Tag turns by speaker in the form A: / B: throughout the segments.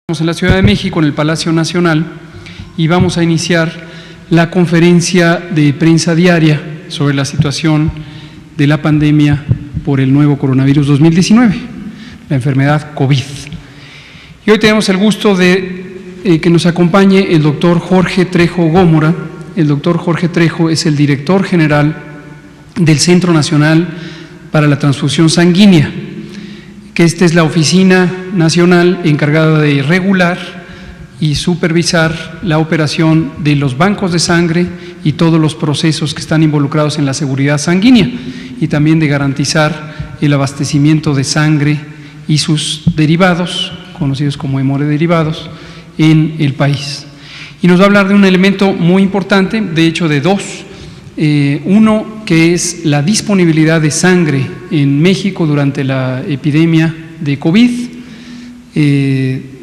A: Estamos en la Ciudad de México, en el Palacio Nacional, y vamos a iniciar la conferencia de prensa diaria sobre la situación de la pandemia por el nuevo coronavirus 2019, la enfermedad COVID. Y hoy tenemos el gusto de que nos acompañe el doctor Jorge Trejo Gómora. El doctor Jorge Trejo es el director general del Centro Nacional para la Transfusión Sanguínea, que esta es la oficina nacional encargada de regular y supervisar la operación de los bancos de sangre y todos los procesos que están involucrados en la seguridad sanguínea, y también de garantizar el abastecimiento de sangre y sus derivados, conocidos como hemoderivados, en el país. Y nos va a hablar de un elemento muy importante, de hecho de dos. Uno, que es la disponibilidad de sangre en México durante la epidemia de COVID.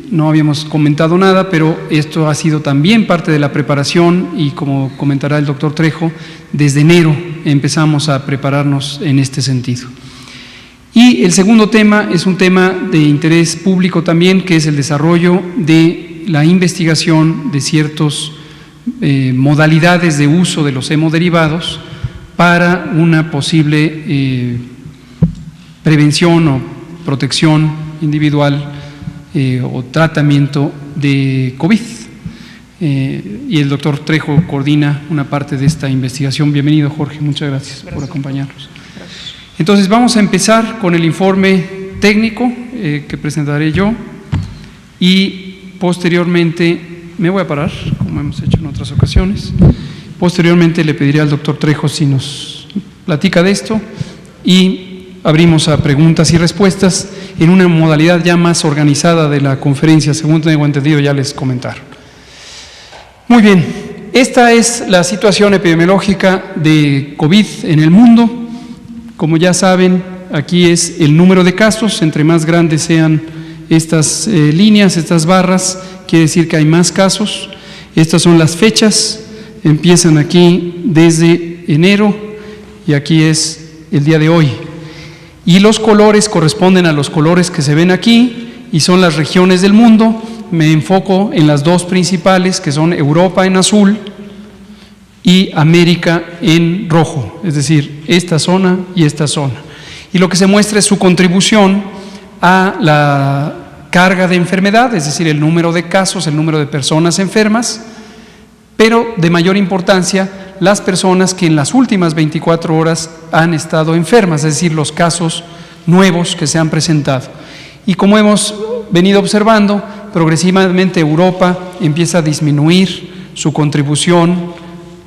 A: No habíamos comentado nada, pero esto ha sido también parte de la preparación y, como comentará el doctor Trejo, desde enero empezamos a prepararnos en este sentido. Y el segundo tema es un tema de interés público también, que es el desarrollo de la investigación de ciertos modalidades de uso de los hemoderivados para una posible prevención o protección individual o tratamiento de COVID. Y el doctor Trejo coordina una parte de esta investigación. Bienvenido, Jorge, muchas gracias por acompañarnos. Entonces vamos a empezar con el informe técnico que presentaré yo, y posteriormente me voy a parar, como hemos hecho en otras ocasiones. Posteriormente le pediré al doctor Trejo si nos platica de esto, y abrimos a preguntas y respuestas en una modalidad ya más organizada de la conferencia, según tengo entendido, ya les comentaron. Muy bien, esta es la situación epidemiológica de COVID en el mundo. Como ya saben, aquí es el número de casos. Entre más grandes sean estas líneas, estas barras, quiere decir que hay más casos. Estas son las fechas, empiezan aquí desde enero y aquí es el día de hoy. Y los colores corresponden a los colores que se ven aquí y son las regiones del mundo. Me enfoco en las dos principales, que son Europa en azul y América en rojo, es decir, esta zona y esta zona. Y lo que se muestra es su contribución a la carga de enfermedad, es decir, el número de casos, el número de personas enfermas, pero de mayor importancia, las personas que en las últimas 24 horas han estado enfermas, es decir, los casos nuevos que se han presentado. Y como hemos venido observando, progresivamente Europa empieza a disminuir su contribución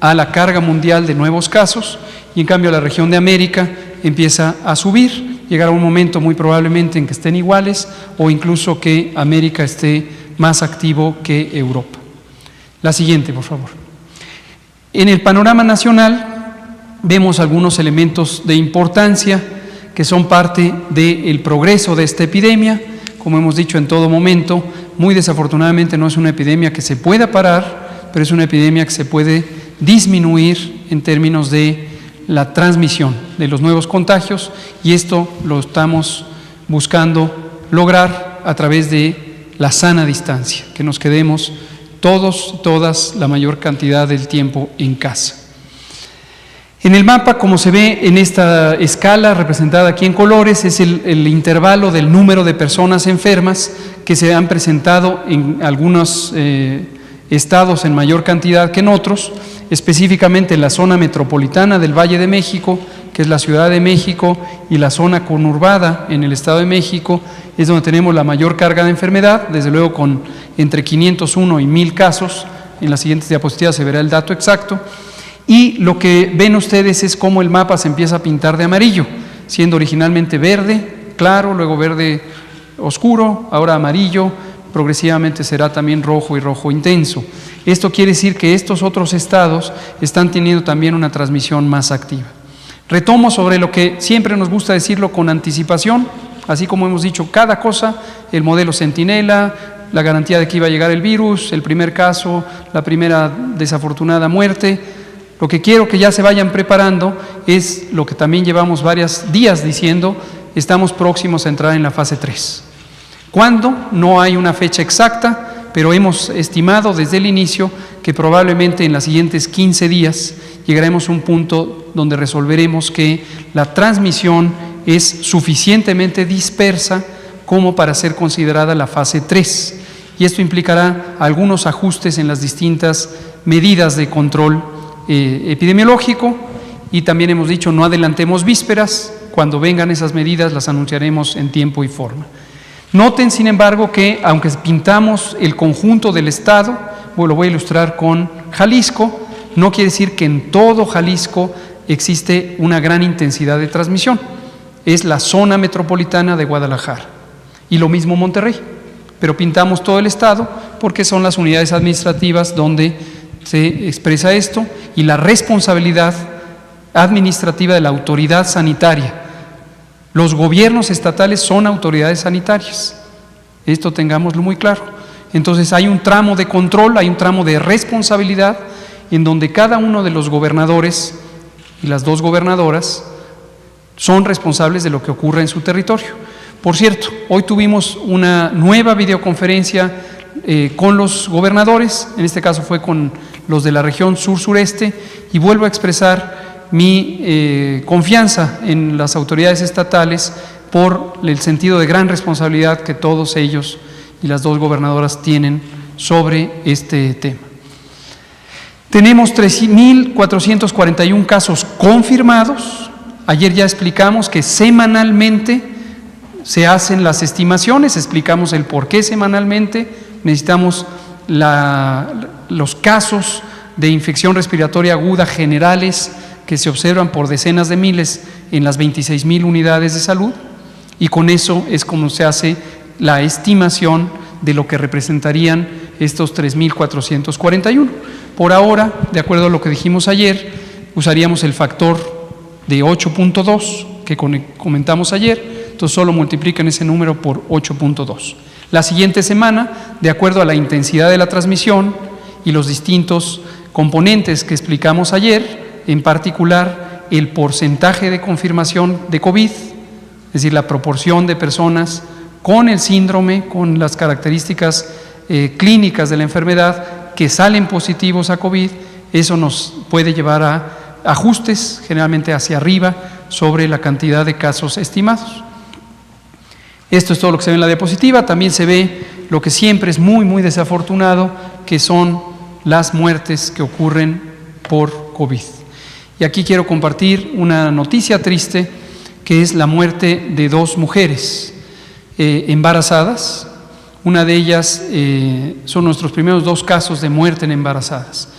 A: a la carga mundial de nuevos casos, y en cambio la región de América empieza a subir. Llegará un momento muy probablemente en que estén iguales, o incluso que América esté más activo que Europa. La siguiente, por favor. En el panorama nacional vemos algunos elementos de importancia que son parte del progreso de esta epidemia. Como hemos dicho en todo momento, muy desafortunadamente no es una epidemia que se pueda parar, pero es una epidemia que se puede disminuir en términos de la transmisión de los nuevos contagios, y esto lo estamos buscando lograr a través de la sana distancia, que nos quedemos todos, todas, la mayor cantidad del tiempo en casa. En el mapa, como se ve en esta escala representada aquí en colores, es el intervalo del número de personas enfermas que se han presentado en algunos estados en mayor cantidad que en otros, específicamente en la zona metropolitana del Valle de México, que es la Ciudad de México, y la zona conurbada en el Estado de México, es donde tenemos la mayor carga de enfermedad, desde luego con entre 501 y 1000 casos. En las siguientes diapositivas se verá el dato exacto. Y lo que ven ustedes es cómo el mapa se empieza a pintar de amarillo, siendo originalmente verde claro, luego verde oscuro, ahora amarillo, progresivamente será también rojo y rojo intenso. Esto quiere decir que estos otros estados están teniendo también una transmisión más activa. Retomo sobre lo que siempre nos gusta decirlo con anticipación, así como hemos dicho cada cosa: el modelo Centinela, la garantía de que iba a llegar el virus, el primer caso, la primera desafortunada muerte. Lo que quiero que ya se vayan preparando es lo que también llevamos varios días diciendo: estamos próximos a entrar en la fase 3. ¿Cuándo? No hay una fecha exacta, pero hemos estimado desde el inicio que probablemente en los siguientes 15 días llegaremos a un punto donde resolveremos que la transmisión es suficientemente dispersa como para ser considerada la fase 3. Y esto implicará algunos ajustes en las distintas medidas de control epidemiológico, y también hemos dicho no adelantemos vísperas, cuando vengan esas medidas las anunciaremos en tiempo y forma. Noten, sin embargo, que aunque pintamos el conjunto del estado, lo voy a ilustrar con Jalisco, no quiere decir que en todo Jalisco existe una gran intensidad de transmisión. Es la zona metropolitana de Guadalajara y lo mismo Monterrey, pero pintamos todo el estado porque son las unidades administrativas donde se expresa esto, y la responsabilidad administrativa de la autoridad sanitaria. Los gobiernos estatales son autoridades sanitarias, esto tengámoslo muy claro. Entonces hay un tramo de control, hay un tramo de responsabilidad en donde cada uno de los gobernadores y las 2 gobernadoras son responsables de lo que ocurre en su territorio. Por cierto, hoy tuvimos una nueva videoconferencia con los gobernadores, en este caso fue con los de la región sur-sureste, y vuelvo a expresar mi confianza en las autoridades estatales por el sentido de gran responsabilidad que todos ellos y las 2 gobernadoras tienen sobre este tema. Tenemos 3.441 casos confirmados. Ayer ya explicamos que semanalmente se hacen las estimaciones, explicamos el por qué semanalmente. Necesitamos los casos de infección respiratoria aguda generales que se observan por decenas de miles en las 26,000 unidades de salud, y con eso es como se hace la estimación de lo que representarían estos 3.441. Por ahora, de acuerdo a lo que dijimos ayer, usaríamos el factor de 8.2 que comentamos ayer, entonces solo multiplican ese número por 8.2. La siguiente semana, de acuerdo a la intensidad de la transmisión y los distintos componentes que explicamos ayer, en particular el porcentaje de confirmación de COVID, es decir, la proporción de personas con el síndrome, con las características clínicas de la enfermedad que salen positivos a COVID, eso nos puede llevar a ajustes, generalmente hacia arriba, sobre la cantidad de casos estimados. Esto es todo lo que se ve en la diapositiva. También se ve lo que siempre es muy, muy desafortunado, que son las muertes que ocurren por COVID. Y aquí quiero compartir una noticia triste, que es la muerte de 2 mujeres embarazadas. Una de ellas son nuestros primeros 2 casos de muerte en embarazadas.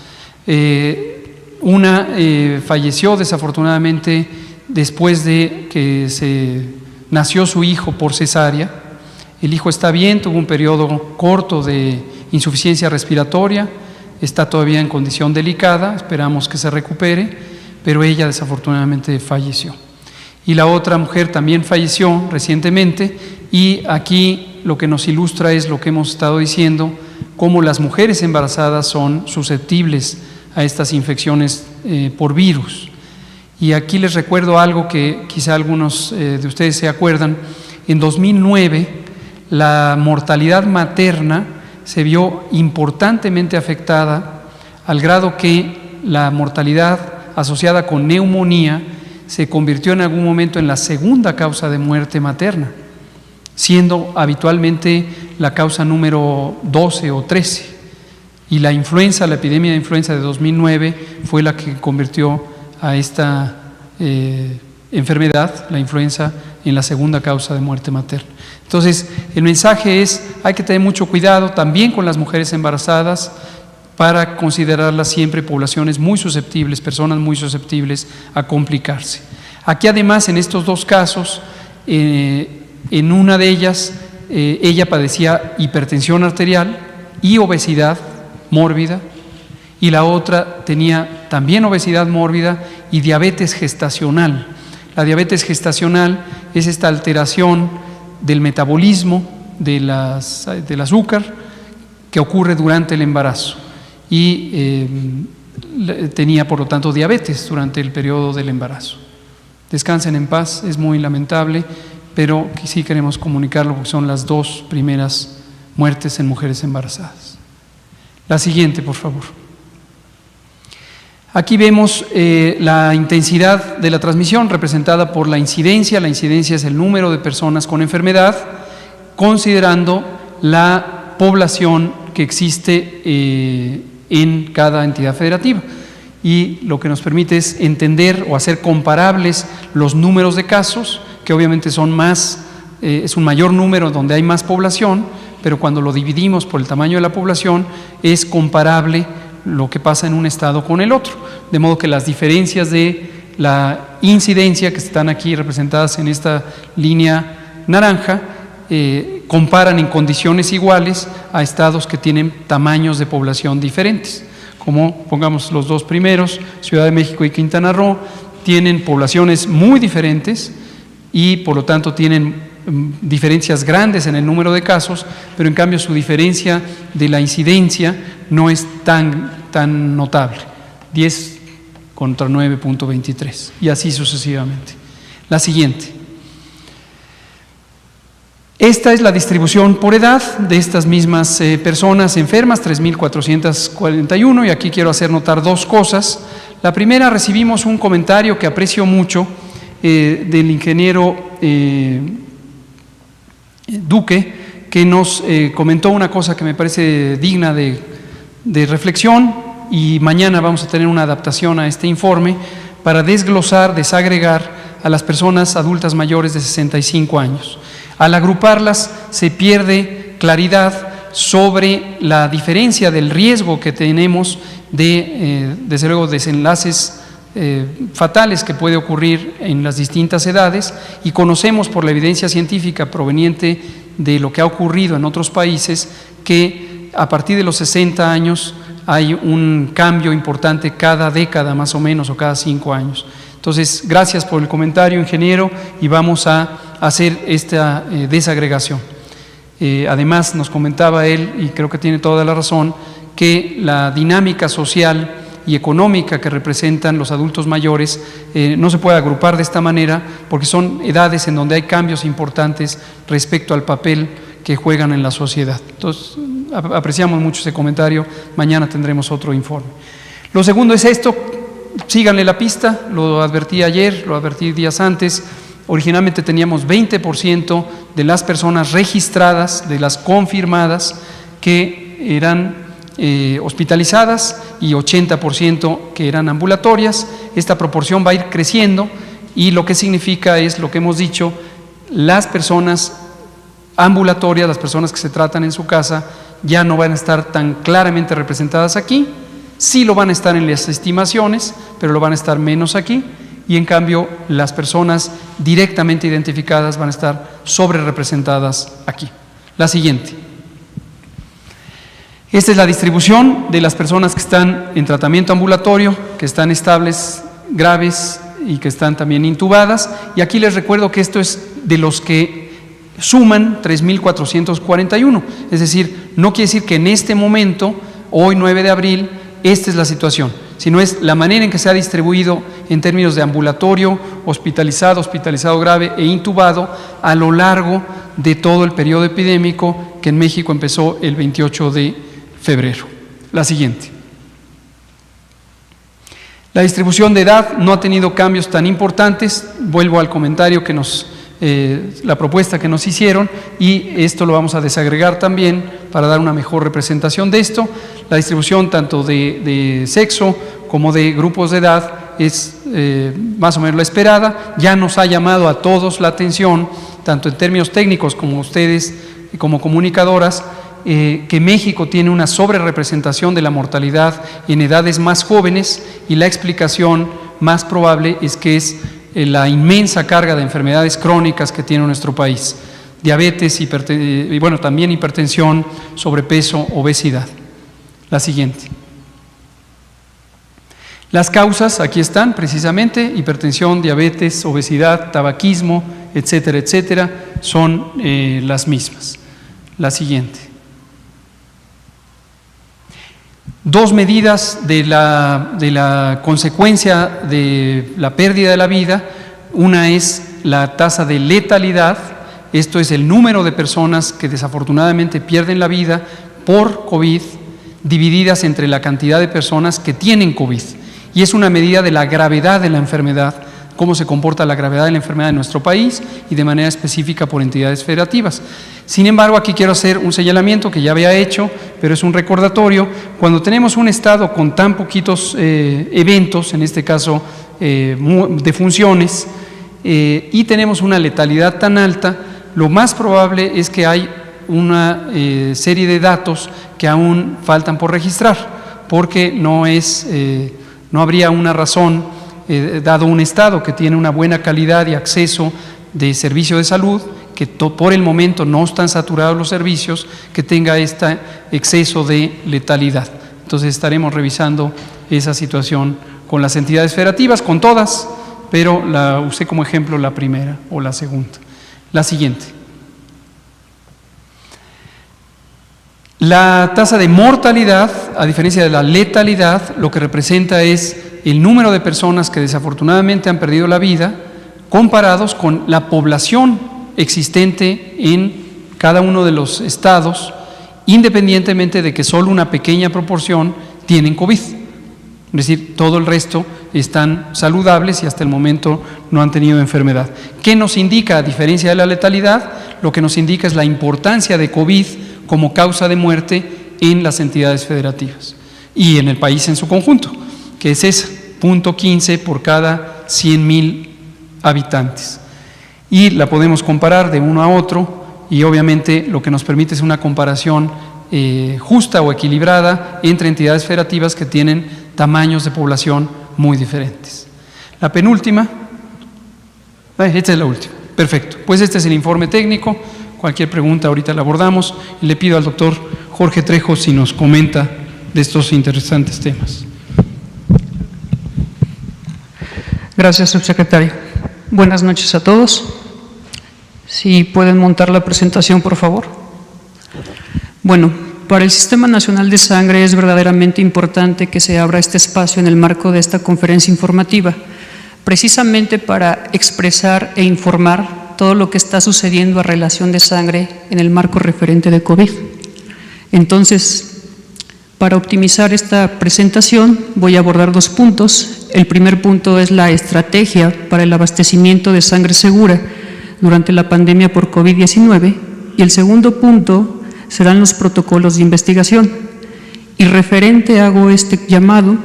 A: Una falleció desafortunadamente después de que nació su hijo por cesárea. El hijo está bien, tuvo un periodo corto de insuficiencia respiratoria, está todavía en condición delicada, esperamos que se recupere, pero ella desafortunadamente falleció. Y la otra mujer también falleció recientemente, y aquí lo que nos ilustra es lo que hemos estado diciendo, cómo las mujeres embarazadas son susceptibles a estas infecciones por virus. Y aquí les recuerdo algo que quizá algunos de ustedes se acuerdan. En 2009 la mortalidad materna se vio importantemente afectada, al grado que la mortalidad asociada con neumonía se convirtió en algún momento en la segunda causa de muerte materna, siendo habitualmente la causa número 12 o 13. Y la influenza, la epidemia de influenza de 2009 fue la que convirtió a esta enfermedad, la influenza, en la segunda causa de muerte materna. Entonces, el mensaje es, hay que tener mucho cuidado también con las mujeres embarazadas, para considerarlas siempre poblaciones muy susceptibles, personas muy susceptibles a complicarse. Aquí además, en estos 2 casos, en una de ellas, ella padecía hipertensión arterial y obesidad mórbida, y la otra tenía también obesidad mórbida y diabetes gestacional. La diabetes gestacional es esta alteración del metabolismo del azúcar que ocurre durante el embarazo, y tenía por lo tanto diabetes durante el periodo del embarazo. Descansen en paz, es muy lamentable, pero sí queremos comunicarlo porque son las 2 primeras muertes en mujeres embarazadas. La siguiente, por favor. Aquí vemos la intensidad de la transmisión representada por la incidencia. La incidencia es el número de personas con enfermedad, considerando la población que existe en cada entidad federativa. Y lo que nos permite es entender o hacer comparables los números de casos, que obviamente son más, es un mayor número donde hay más población, pero cuando lo dividimos por el tamaño de la población es comparable lo que pasa en un estado con el otro, de modo que las diferencias de la incidencia que están aquí representadas en esta línea naranja comparan en condiciones iguales a estados que tienen tamaños de población diferentes, como pongamos los 2 primeros, Ciudad de México y Quintana Roo, tienen poblaciones muy diferentes y por lo tanto tienen diferencias grandes en el número de casos, pero en cambio su diferencia de la incidencia no es tan notable, 10 contra 9.23 y así sucesivamente. La siguiente. Esta es la distribución por edad de estas mismas personas enfermas, 3.441, y aquí quiero hacer notar 2 cosas. La primera, recibimos un comentario que aprecio mucho del ingeniero Duque, que nos comentó una cosa que me parece digna de reflexión, y mañana vamos a tener una adaptación a este informe para desglosar, desagregar a las personas adultas mayores de 65 años. Al agruparlas se pierde claridad sobre la diferencia del riesgo que tenemos de, desde luego, desenlaces fatales que puede ocurrir en las distintas edades, y conocemos por la evidencia científica proveniente de lo que ha ocurrido en otros países que a partir de los 60 años hay un cambio importante cada década más o menos, o cada 5 años. Entonces, gracias por el comentario, ingeniero, y vamos a hacer esta desagregación. Además, nos comentaba él, y creo que tiene toda la razón, que la dinámica social y económica que representan los adultos mayores no se puede agrupar de esta manera porque son edades en donde hay cambios importantes respecto al papel que juegan en la sociedad. Entonces, apreciamos mucho ese comentario, mañana tendremos otro informe. Lo segundo es esto, síganle la pista, lo advertí ayer, lo advertí días antes. Originalmente teníamos 20% de las personas registradas, de las confirmadas, que eran hospitalizadas y 80% que eran ambulatorias. Esta proporción va a ir creciendo y lo que significa es lo que hemos dicho: las personas ambulatorias, las personas que se tratan en su casa, ya no van a estar tan claramente representadas aquí. Sí lo van a estar en las estimaciones, pero lo van a estar menos aquí, y en cambio las personas directamente identificadas van a estar sobre representadas aquí. La siguiente. Esta es la distribución de las personas que están en tratamiento ambulatorio, que están estables, graves y que están también intubadas, y aquí les recuerdo que esto es de los que suman 3.441, es decir, no quiere decir que en este momento, hoy 9 de abril, esta es la situación, sino es la manera en que se ha distribuido en términos de ambulatorio, hospitalizado, hospitalizado grave e intubado a lo largo de todo el periodo epidémico que en México empezó el 28 de febrero. La siguiente. La distribución de edad no ha tenido cambios tan importantes. Vuelvo al comentario que la propuesta que nos hicieron, y esto lo vamos a desagregar también para dar una mejor representación de esto. La distribución tanto de sexo como de grupos de edad es más o menos la esperada. Ya nos ha llamado a todos la atención, tanto en términos técnicos como ustedes como comunicadoras, que México tiene una sobrerepresentación de la mortalidad en edades más jóvenes, y la explicación más probable es que es la inmensa carga de enfermedades crónicas que tiene nuestro país: diabetes, y bueno, también hipertensión, sobrepeso, obesidad. La siguiente. Las causas aquí están precisamente: hipertensión, diabetes, obesidad, tabaquismo, etcétera, etcétera, son las mismas. La siguiente. 2 medidas de la consecuencia de la pérdida de la vida. Una es la tasa de letalidad, esto es el número de personas que desafortunadamente pierden la vida por COVID, divididas entre la cantidad de personas que tienen COVID. Y es una medida de la gravedad de la enfermedad, cómo se comporta la gravedad de la enfermedad en nuestro país y de manera específica por entidades federativas. Sin embargo, aquí quiero hacer un señalamiento que ya había hecho, pero es un recordatorio. Cuando tenemos un estado con tan poquitos eventos, en este caso defunciones, y tenemos una letalidad tan alta, lo más probable es que hay una serie de datos que aún faltan por registrar, porque no habría una razón, dado un estado que tiene una buena calidad y acceso de servicio de salud, que por el momento no están saturados los servicios, que tenga este exceso de letalidad. Entonces estaremos revisando esa situación con las entidades federativas, con todas, pero la usé como ejemplo la primera o la segunda. La siguiente. La tasa de mortalidad, a diferencia de la letalidad, lo que representa es el número de personas que desafortunadamente han perdido la vida comparados con la población existente en cada uno de los estados, independientemente de que solo una pequeña proporción tienen COVID. Es decir, todo el resto están saludables y hasta el momento no han tenido enfermedad. ¿Qué nos indica, a diferencia de la letalidad? Lo que nos indica es la importancia de COVID como causa de muerte en las entidades federativas y en el país en su conjunto, que es ese, 0.15 por cada 100,000 habitantes. Y la podemos comparar de uno a otro y obviamente lo que nos permite es una comparación justa o equilibrada entre entidades federativas que tienen tamaños de población muy diferentes. La penúltima, esta es la última, perfecto, pues este es el informe técnico. Cualquier pregunta ahorita la abordamos y le pido al doctor Jorge Trejo si nos comenta de estos interesantes temas.
B: Gracias, subsecretario. Buenas noches a todos. Si pueden montar la presentación, por favor. Bueno, para el Sistema Nacional de Sangre es verdaderamente importante que se abra este espacio en el marco de esta conferencia informativa, precisamente para expresar e informar todo lo que está sucediendo a relación de sangre en el marco referente de COVID. Entonces, para optimizar esta presentación voy a abordar 2 puntos. El primer punto es la estrategia para el abastecimiento de sangre segura durante la pandemia por COVID-19 y el segundo punto serán los protocolos de investigación. Y referente hago este llamado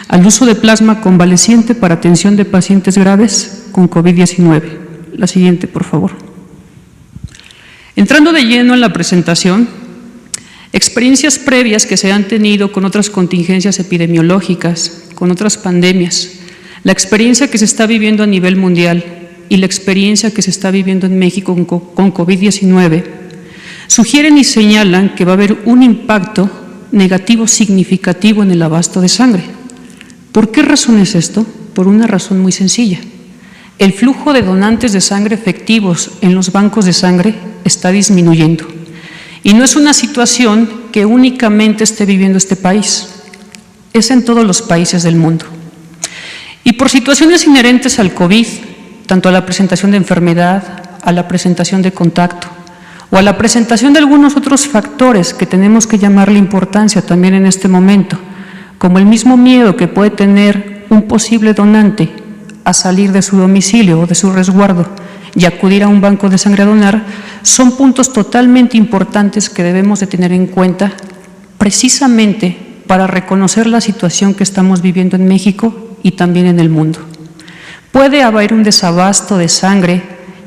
B: al uso de plasma convaleciente para atención de pacientes graves con COVID-19. La siguiente, por favor. Entrando de lleno en la presentación, experiencias previas que se han tenido con otras contingencias epidemiológicas, con otras pandemias, la experiencia que se está viviendo a nivel mundial y la experiencia que se está viviendo en México con COVID-19, sugieren y señalan que va a haber un impacto negativo significativo en el abasto de sangre. ¿Por qué razón es esto? Por una razón muy sencilla. El flujo de donantes de sangre efectivos en los bancos de sangre está disminuyendo. Y no es una situación que únicamente esté viviendo este país, es en todos los países del mundo. Y por situaciones inherentes al COVID, tanto a la presentación de enfermedad, a la presentación de contacto, o a la presentación de algunos otros factores que tenemos que llamarle importancia también en este momento, como el mismo miedo que puede tener un posible donante a salir de su domicilio o de su resguardo y acudir a un banco de sangre a donar, son puntos totalmente importantes que debemos de tener en cuenta precisamente para reconocer la situación que estamos viviendo en México y también en el mundo. Puede haber un desabasto de sangre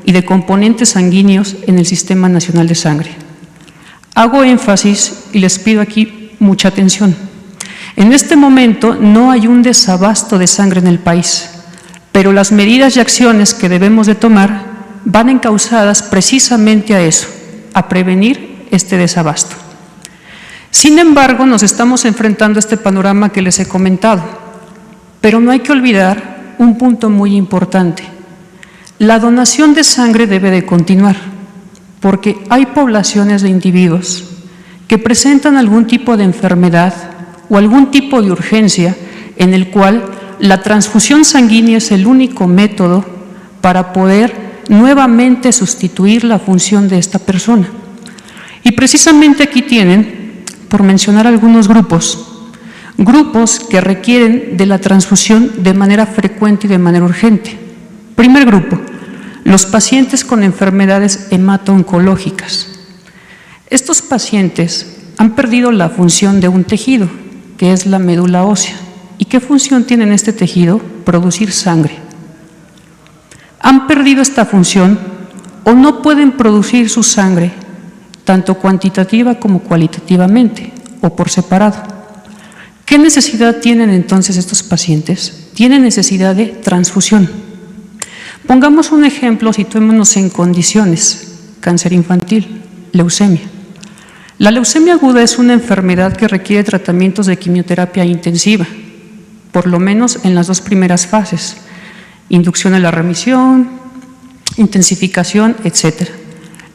B: y de componentes sanguíneos en el Sistema Nacional de Sangre. Hago énfasis y les pido aquí mucha atención. En este momento no hay un desabasto de sangre en el país, pero las medidas y acciones que debemos de tomar van encausadas precisamente a eso, a prevenir este desabasto. Sin embargo, nos estamos enfrentando a este panorama que les he comentado, pero no hay que olvidar un punto muy importante. La donación de sangre debe de continuar, porque hay poblaciones de individuos que presentan algún tipo de enfermedad o algún tipo de urgencia en el cual la transfusión sanguínea es el único método para poder nuevamente sustituir la función de esta persona. Y precisamente aquí tienen, por mencionar algunos grupos que requieren de la transfusión de manera frecuente y de manera urgente. Primer grupo, los pacientes con enfermedades hemato-oncológicas. Estos pacientes han perdido la función de un tejido, que es la médula ósea. ¿Y qué función tiene en este tejido? Producir sangre. Han perdido esta función o no pueden producir su sangre, tanto cuantitativa como cualitativamente, o por separado. ¿Qué necesidad tienen entonces estos pacientes? Tienen necesidad de transfusión. Pongamos un ejemplo, situémonos en condiciones: cáncer infantil, leucemia. La leucemia aguda es una enfermedad que requiere tratamientos de quimioterapia intensiva, por lo menos en las 2 primeras fases: inducción a la remisión, intensificación, etc.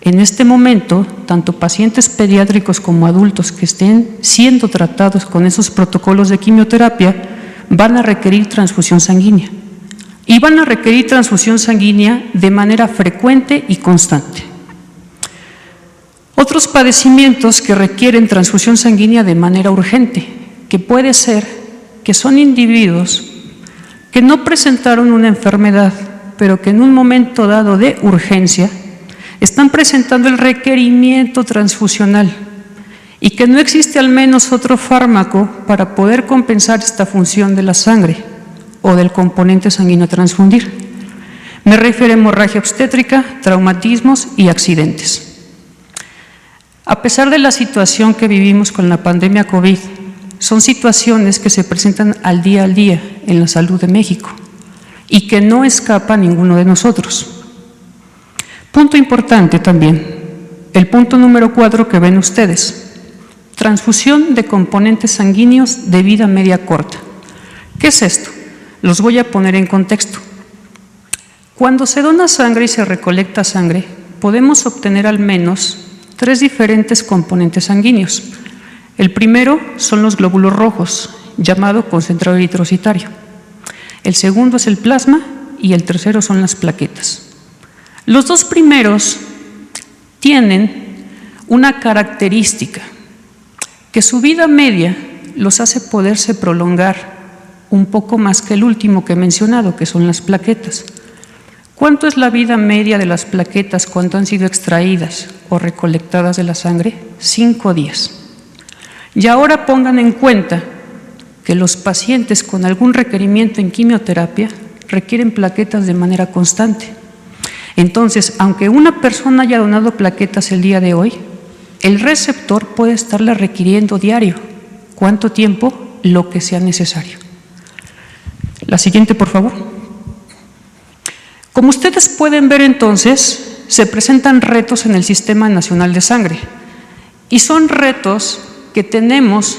B: En este momento, tanto pacientes pediátricos como adultos que estén siendo tratados con esos protocolos de quimioterapia van a requerir transfusión sanguínea. Y van a requerir transfusión sanguínea de manera frecuente y constante. Otros padecimientos que requieren transfusión sanguínea de manera urgente, que puede ser que son individuos que no presentaron una enfermedad, pero que en un momento dado de urgencia están presentando el requerimiento transfusional y que no existe al menos otro fármaco para poder compensar esta función de la sangre o del componente sanguíneo a transfundir. Me refiero a hemorragia obstétrica, traumatismos y accidentes. A pesar de la situación que vivimos con la pandemia COVID, son situaciones que se presentan al día en la salud de México y que no escapa a ninguno de nosotros. Punto importante también, el punto número 4 que ven ustedes: transfusión de componentes sanguíneos de vida media corta. ¿Qué es esto? Los voy a poner en contexto. Cuando se dona sangre y se recolecta sangre, podemos obtener al menos 3 diferentes componentes sanguíneos. El primero son los glóbulos rojos, llamado concentrado eritrocitario. El segundo es el plasma y el tercero son las plaquetas. Los 2 primeros tienen una característica, que su vida media los hace poderse prolongar un poco más que el último que he mencionado, que son las plaquetas. ¿Cuánto es la vida media de las plaquetas cuando han sido extraídas o recolectadas de la sangre? 5 días. Y ahora pongan en cuenta que los pacientes con algún requerimiento en quimioterapia requieren plaquetas de manera constante. Entonces, aunque una persona haya donado plaquetas el día de hoy, el receptor puede estarla requiriendo diario. ¿Cuánto tiempo? Lo que sea necesario. La siguiente, por favor. Como ustedes pueden ver entonces, se presentan retos en el Sistema Nacional de Sangre. Y son retos que tenemos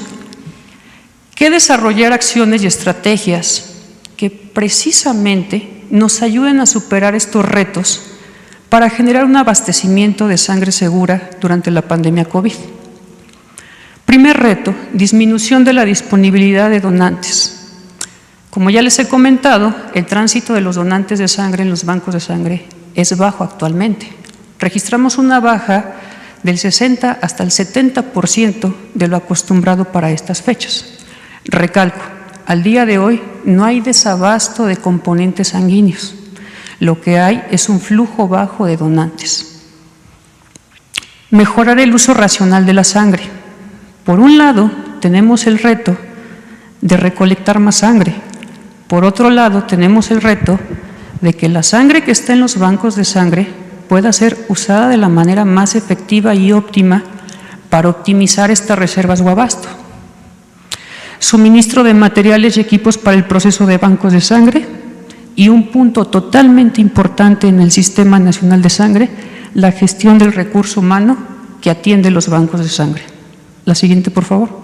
B: que desarrollar acciones y estrategias que precisamente nos ayuden a superar estos retos para generar un abastecimiento de sangre segura durante la pandemia COVID. Primer reto, disminución de la disponibilidad de donantes. Como ya les he comentado, el tránsito de los donantes de sangre en los bancos de sangre es bajo actualmente. Registramos una baja del 60 hasta el 70% de lo acostumbrado para estas fechas. Recalco, al día de hoy no hay desabasto de componentes sanguíneos. Lo que hay es un flujo bajo de donantes. Mejorar el uso racional de la sangre. Por un lado, tenemos el reto de recolectar más sangre. Por otro lado, tenemos el reto de que la sangre que está en los bancos de sangre pueda ser usada de la manera más efectiva y óptima para optimizar estas reservas o abasto. Suministro de materiales y equipos para el proceso de bancos de sangre y un punto totalmente importante en el Sistema Nacional de Sangre, la gestión del recurso humano que atiende los bancos de sangre. La siguiente, por favor.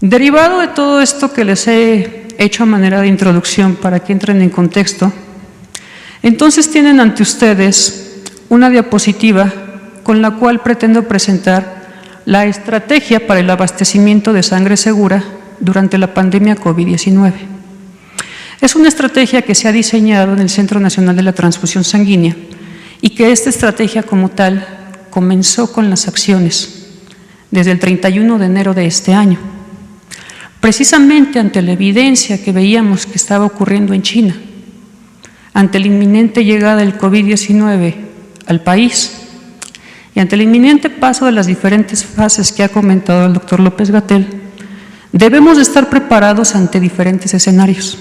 B: Derivado de todo esto que les he hecho a manera de introducción para que entren en contexto, entonces tienen ante ustedes una diapositiva con la cual pretendo presentar la estrategia para el abastecimiento de sangre segura durante la pandemia COVID-19. Es una estrategia que se ha diseñado en el Centro Nacional de la Transfusión Sanguínea y que esta estrategia como tal comenzó con las acciones desde el 31 de enero de este año, precisamente ante la evidencia que veíamos que estaba ocurriendo en China, ante la inminente llegada del COVID-19 al país y ante el inminente paso de las diferentes fases que ha comentado el doctor López-Gatell. Debemos de estar preparados ante diferentes escenarios.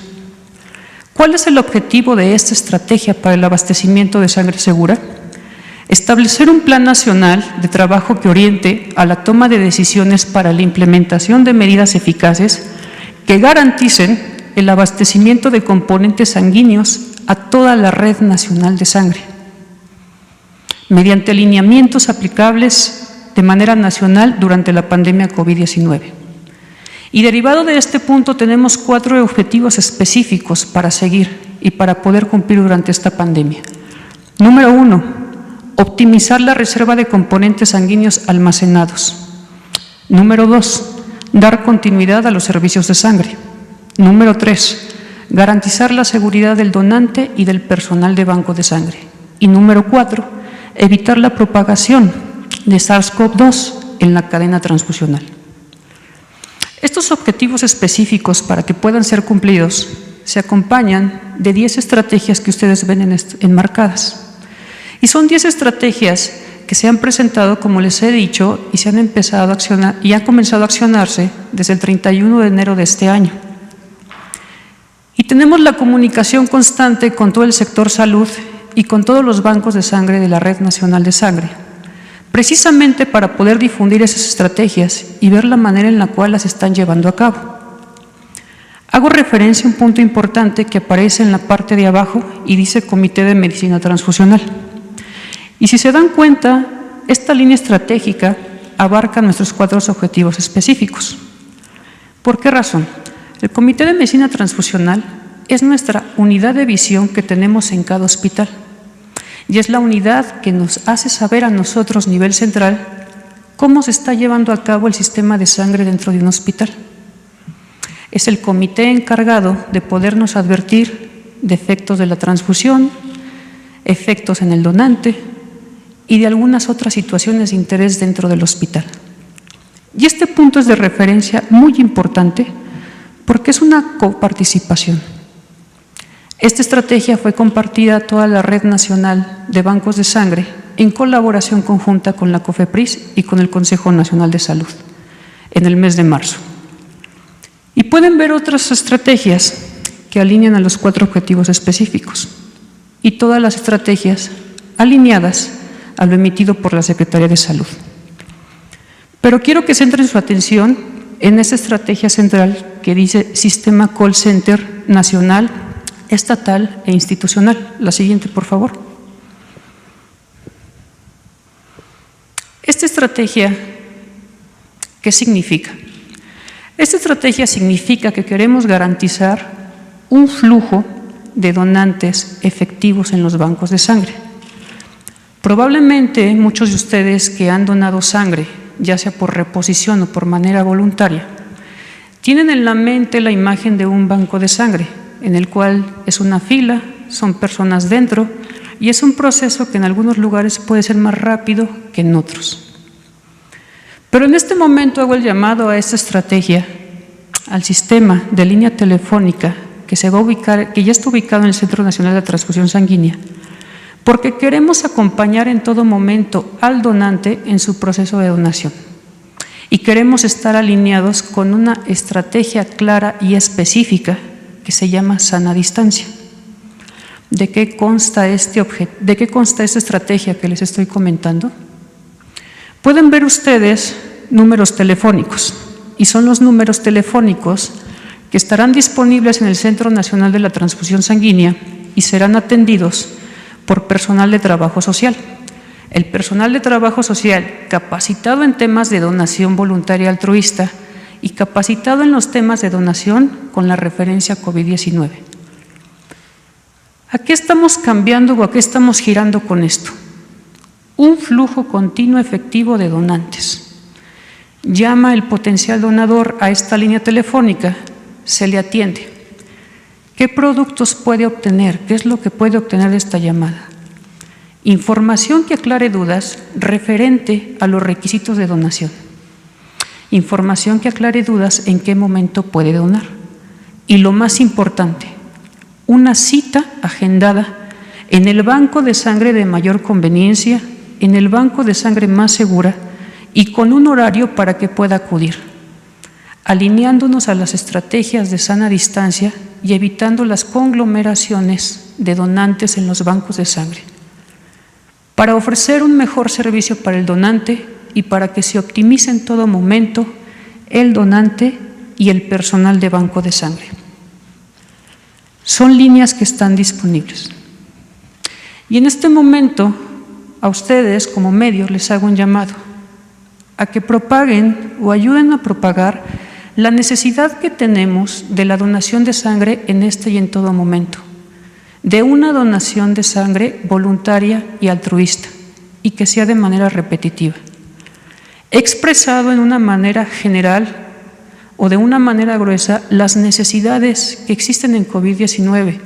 B: ¿Cuál es el objetivo de esta estrategia para el abastecimiento de sangre segura? Establecer un plan nacional de trabajo que oriente a la toma de decisiones para la implementación de medidas eficaces que garanticen el abastecimiento de componentes sanguíneos a toda la red nacional de sangre, mediante lineamientos aplicables de manera nacional durante la pandemia COVID-19. Y derivado de este punto tenemos 4 objetivos específicos para seguir y para poder cumplir durante esta pandemia. Número 1, optimizar la reserva de componentes sanguíneos almacenados. Número 2, dar continuidad a los servicios de sangre. Número 3, garantizar la seguridad del donante y del personal de banco de sangre. Y número 4, evitar la propagación de SARS-CoV-2 en la cadena transfusional. Estos objetivos específicos, para que puedan ser cumplidos, se acompañan de 10 estrategias que ustedes ven enmarcadas. Y son 10 estrategias que se han presentado, como les he dicho, y se han empezado a accionar y han comenzado a accionarse desde el 31 de enero de este año. Y tenemos la comunicación constante con todo el sector salud y con todos los bancos de sangre de la Red Nacional de Sangre, precisamente para poder difundir esas estrategias y ver la manera en la cual las están llevando a cabo. Hago referencia a un punto importante que aparece en la parte de abajo y dice Comité de Medicina Transfusional. Y si se dan cuenta, esta línea estratégica abarca nuestros 4 objetivos específicos. ¿Por qué razón? El Comité de Medicina Transfusional es nuestra unidad de visión que tenemos en cada hospital y es la unidad que nos hace saber a nosotros, nivel central, cómo se está llevando a cabo el sistema de sangre dentro de un hospital. Es el comité encargado de podernos advertir de efectos de la transfusión, efectos en el donante y de algunas otras situaciones de interés dentro del hospital. Y este punto es de referencia muy importante porque es una coparticipación. Esta estrategia fue compartida a toda la Red Nacional de Bancos de Sangre en colaboración conjunta con la COFEPRIS y con el Consejo Nacional de Salud en el mes de marzo. Y pueden ver otras estrategias que alinean a los 4 objetivos específicos y todas las estrategias alineadas a lo emitido por la Secretaría de Salud. Pero quiero que centren su atención en esta estrategia central que dice Sistema Call Center Nacional, Estatal e Institucional. La siguiente, por favor. Esta estrategia, ¿qué significa? Esta estrategia significa que queremos garantizar un flujo de donantes efectivos en los bancos de sangre. Probablemente muchos de ustedes que han donado sangre, ya sea por reposición o por manera voluntaria, tienen en la mente la imagen de un banco de sangre, en el cual es una fila, son personas dentro, y es un proceso que en algunos lugares puede ser más rápido que en otros. Pero en este momento hago el llamado a esta estrategia, al sistema de línea telefónica que ya está ubicado en el Centro Nacional de Transfusión Sanguínea, porque queremos acompañar en todo momento al donante en su proceso de donación. Y queremos estar alineados con una estrategia clara y específica que se llama sana distancia. ¿De qué consta esta estrategia que les estoy comentando? Pueden ver ustedes números telefónicos, y son los números telefónicos que estarán disponibles en el Centro Nacional de la Transfusión Sanguínea y serán atendidos por personal de trabajo social. El personal de trabajo social capacitado en temas de donación voluntaria altruista y capacitado en los temas de donación con la referencia COVID-19. ¿A qué estamos cambiando o a qué estamos girando con esto? Un flujo continuo efectivo de donantes. Llama el potencial donador a esta línea telefónica, se le atiende. ¿Qué productos puede obtener? ¿Qué es lo que puede obtener de esta llamada? Información que aclare dudas referente a los requisitos de donación. Información que aclare dudas en qué momento puede donar. Y lo más importante, una cita agendada en el banco de sangre de mayor conveniencia, en el banco de sangre más segura y con un horario para que pueda acudir, alineándonos a las estrategias de sana distancia y evitando las conglomeraciones de donantes en los bancos de sangre, para ofrecer un mejor servicio para el donante y para que se optimice en todo momento el donante y el personal de banco de sangre. Son líneas que están disponibles. Y en este momento, a ustedes como medios les hago un llamado a que propaguen o ayuden a propagar la necesidad que tenemos de la donación de sangre en este y en todo momento, de una donación de sangre voluntaria y altruista, y que sea de manera repetitiva. He expresado en una manera general o de una manera gruesa las necesidades que existen en COVID-19,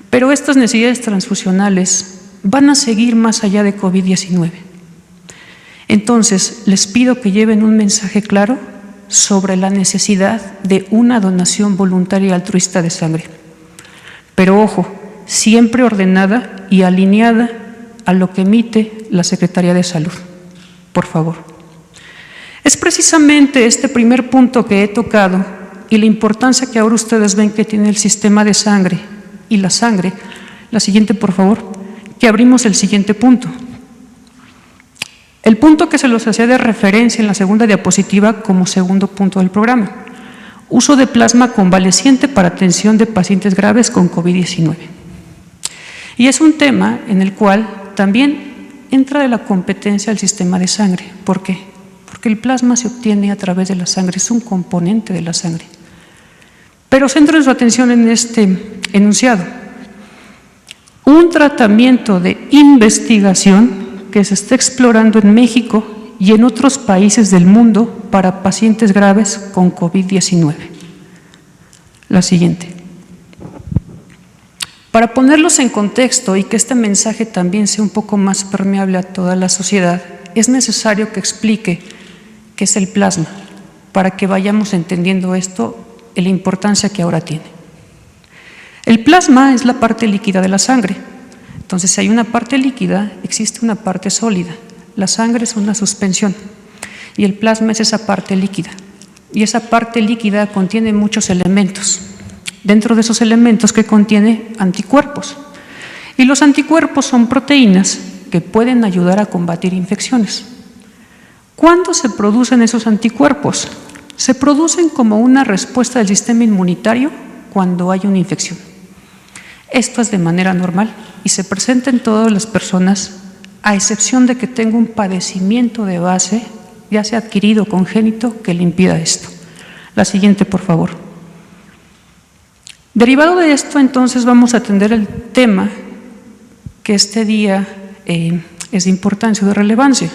B: pero estas necesidades transfusionales van a seguir más allá de COVID-19. Entonces, les pido que lleven un mensaje claro sobre la necesidad de una donación voluntaria y altruista de sangre. Pero ojo, siempre ordenada y alineada a lo que emite la Secretaría de Salud. Por favor. Es precisamente este primer punto que he tocado y la importancia que ahora ustedes ven que tiene el sistema de sangre y la sangre. La siguiente, por favor, que abrimos el siguiente punto. El punto que se los hacía de referencia en la segunda diapositiva como segundo punto del programa. Uso de plasma convaleciente para atención de pacientes graves con COVID-19. Y es un tema en el cual también entra de la competencia el sistema de sangre. ¿Por qué? Porque el plasma se obtiene a través de la sangre, es un componente de la sangre. Pero centren su atención en este enunciado. Un tratamiento de investigación que se está explorando en México y en otros países del mundo para pacientes graves con COVID-19. La siguiente. Para ponerlos en contexto y que este mensaje también sea un poco más permeable a toda la sociedad, es necesario que explique qué es el plasma, para que vayamos entendiendo esto y la importancia que ahora tiene. El plasma es la parte líquida de la sangre. Entonces, si hay una parte líquida, existe una parte sólida. La sangre es una suspensión y el plasma es esa parte líquida. Y esa parte líquida contiene muchos elementos. Dentro de esos elementos que contiene anticuerpos. Y los anticuerpos son proteínas que pueden ayudar a combatir infecciones. ¿Cuándo se producen esos anticuerpos? Se producen como una respuesta del sistema inmunitario cuando hay una infección. Esto es de manera normal y se presenta en todas las personas, a excepción de que tenga un padecimiento de base, ya sea adquirido o congénito, que le impida esto. La siguiente, por favor. Derivado de esto, entonces, vamos a atender el tema que este día es de importancia o de relevancia.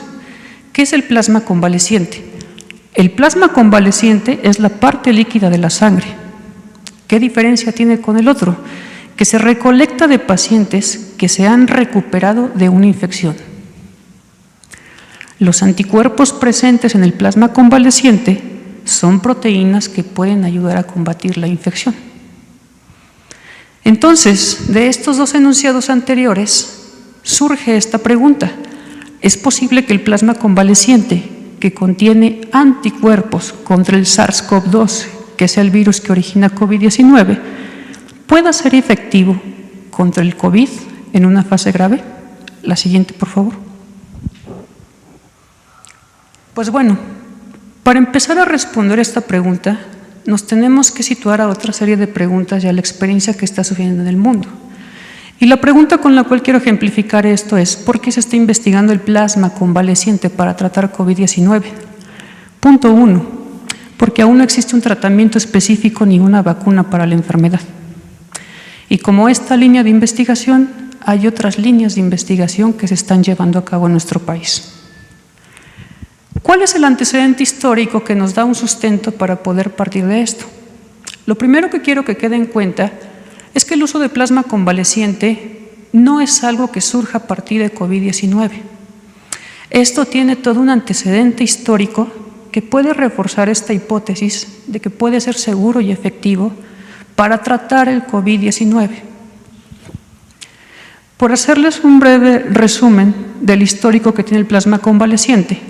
B: ¿Qué es el plasma convaleciente? El plasma convaleciente es la parte líquida de la sangre. ¿Qué diferencia tiene con el otro? Que se recolecta de pacientes que se han recuperado de una infección. Los anticuerpos presentes en el plasma convaleciente son proteínas que pueden ayudar a combatir la infección. Entonces, de estos dos enunciados anteriores, surge esta pregunta. ¿Es posible que el plasma convaleciente, que contiene anticuerpos contra el SARS-CoV-2, que es el virus que origina COVID-19, pueda ser efectivo contra el COVID en una fase grave? La siguiente, por favor. Pues bueno, para empezar a responder esta pregunta, nos tenemos que situar a otra serie de preguntas y a la experiencia que está sucediendo en el mundo. Y la pregunta con la cual quiero ejemplificar esto es: ¿por qué se está investigando el plasma convaleciente para tratar COVID-19? Punto 1, porque aún no existe un tratamiento específico ni una vacuna para la enfermedad. Y como esta línea de investigación, hay otras líneas de investigación que se están llevando a cabo en nuestro país. ¿Cuál es el antecedente histórico que nos da un sustento para poder partir de esto? Lo primero que quiero que quede en cuenta es que el uso de plasma convaleciente no es algo que surja a partir de COVID-19. Esto tiene todo un antecedente histórico que puede reforzar esta hipótesis de que puede ser seguro y efectivo para tratar el COVID-19. Por hacerles un breve resumen del histórico que tiene el plasma convaleciente,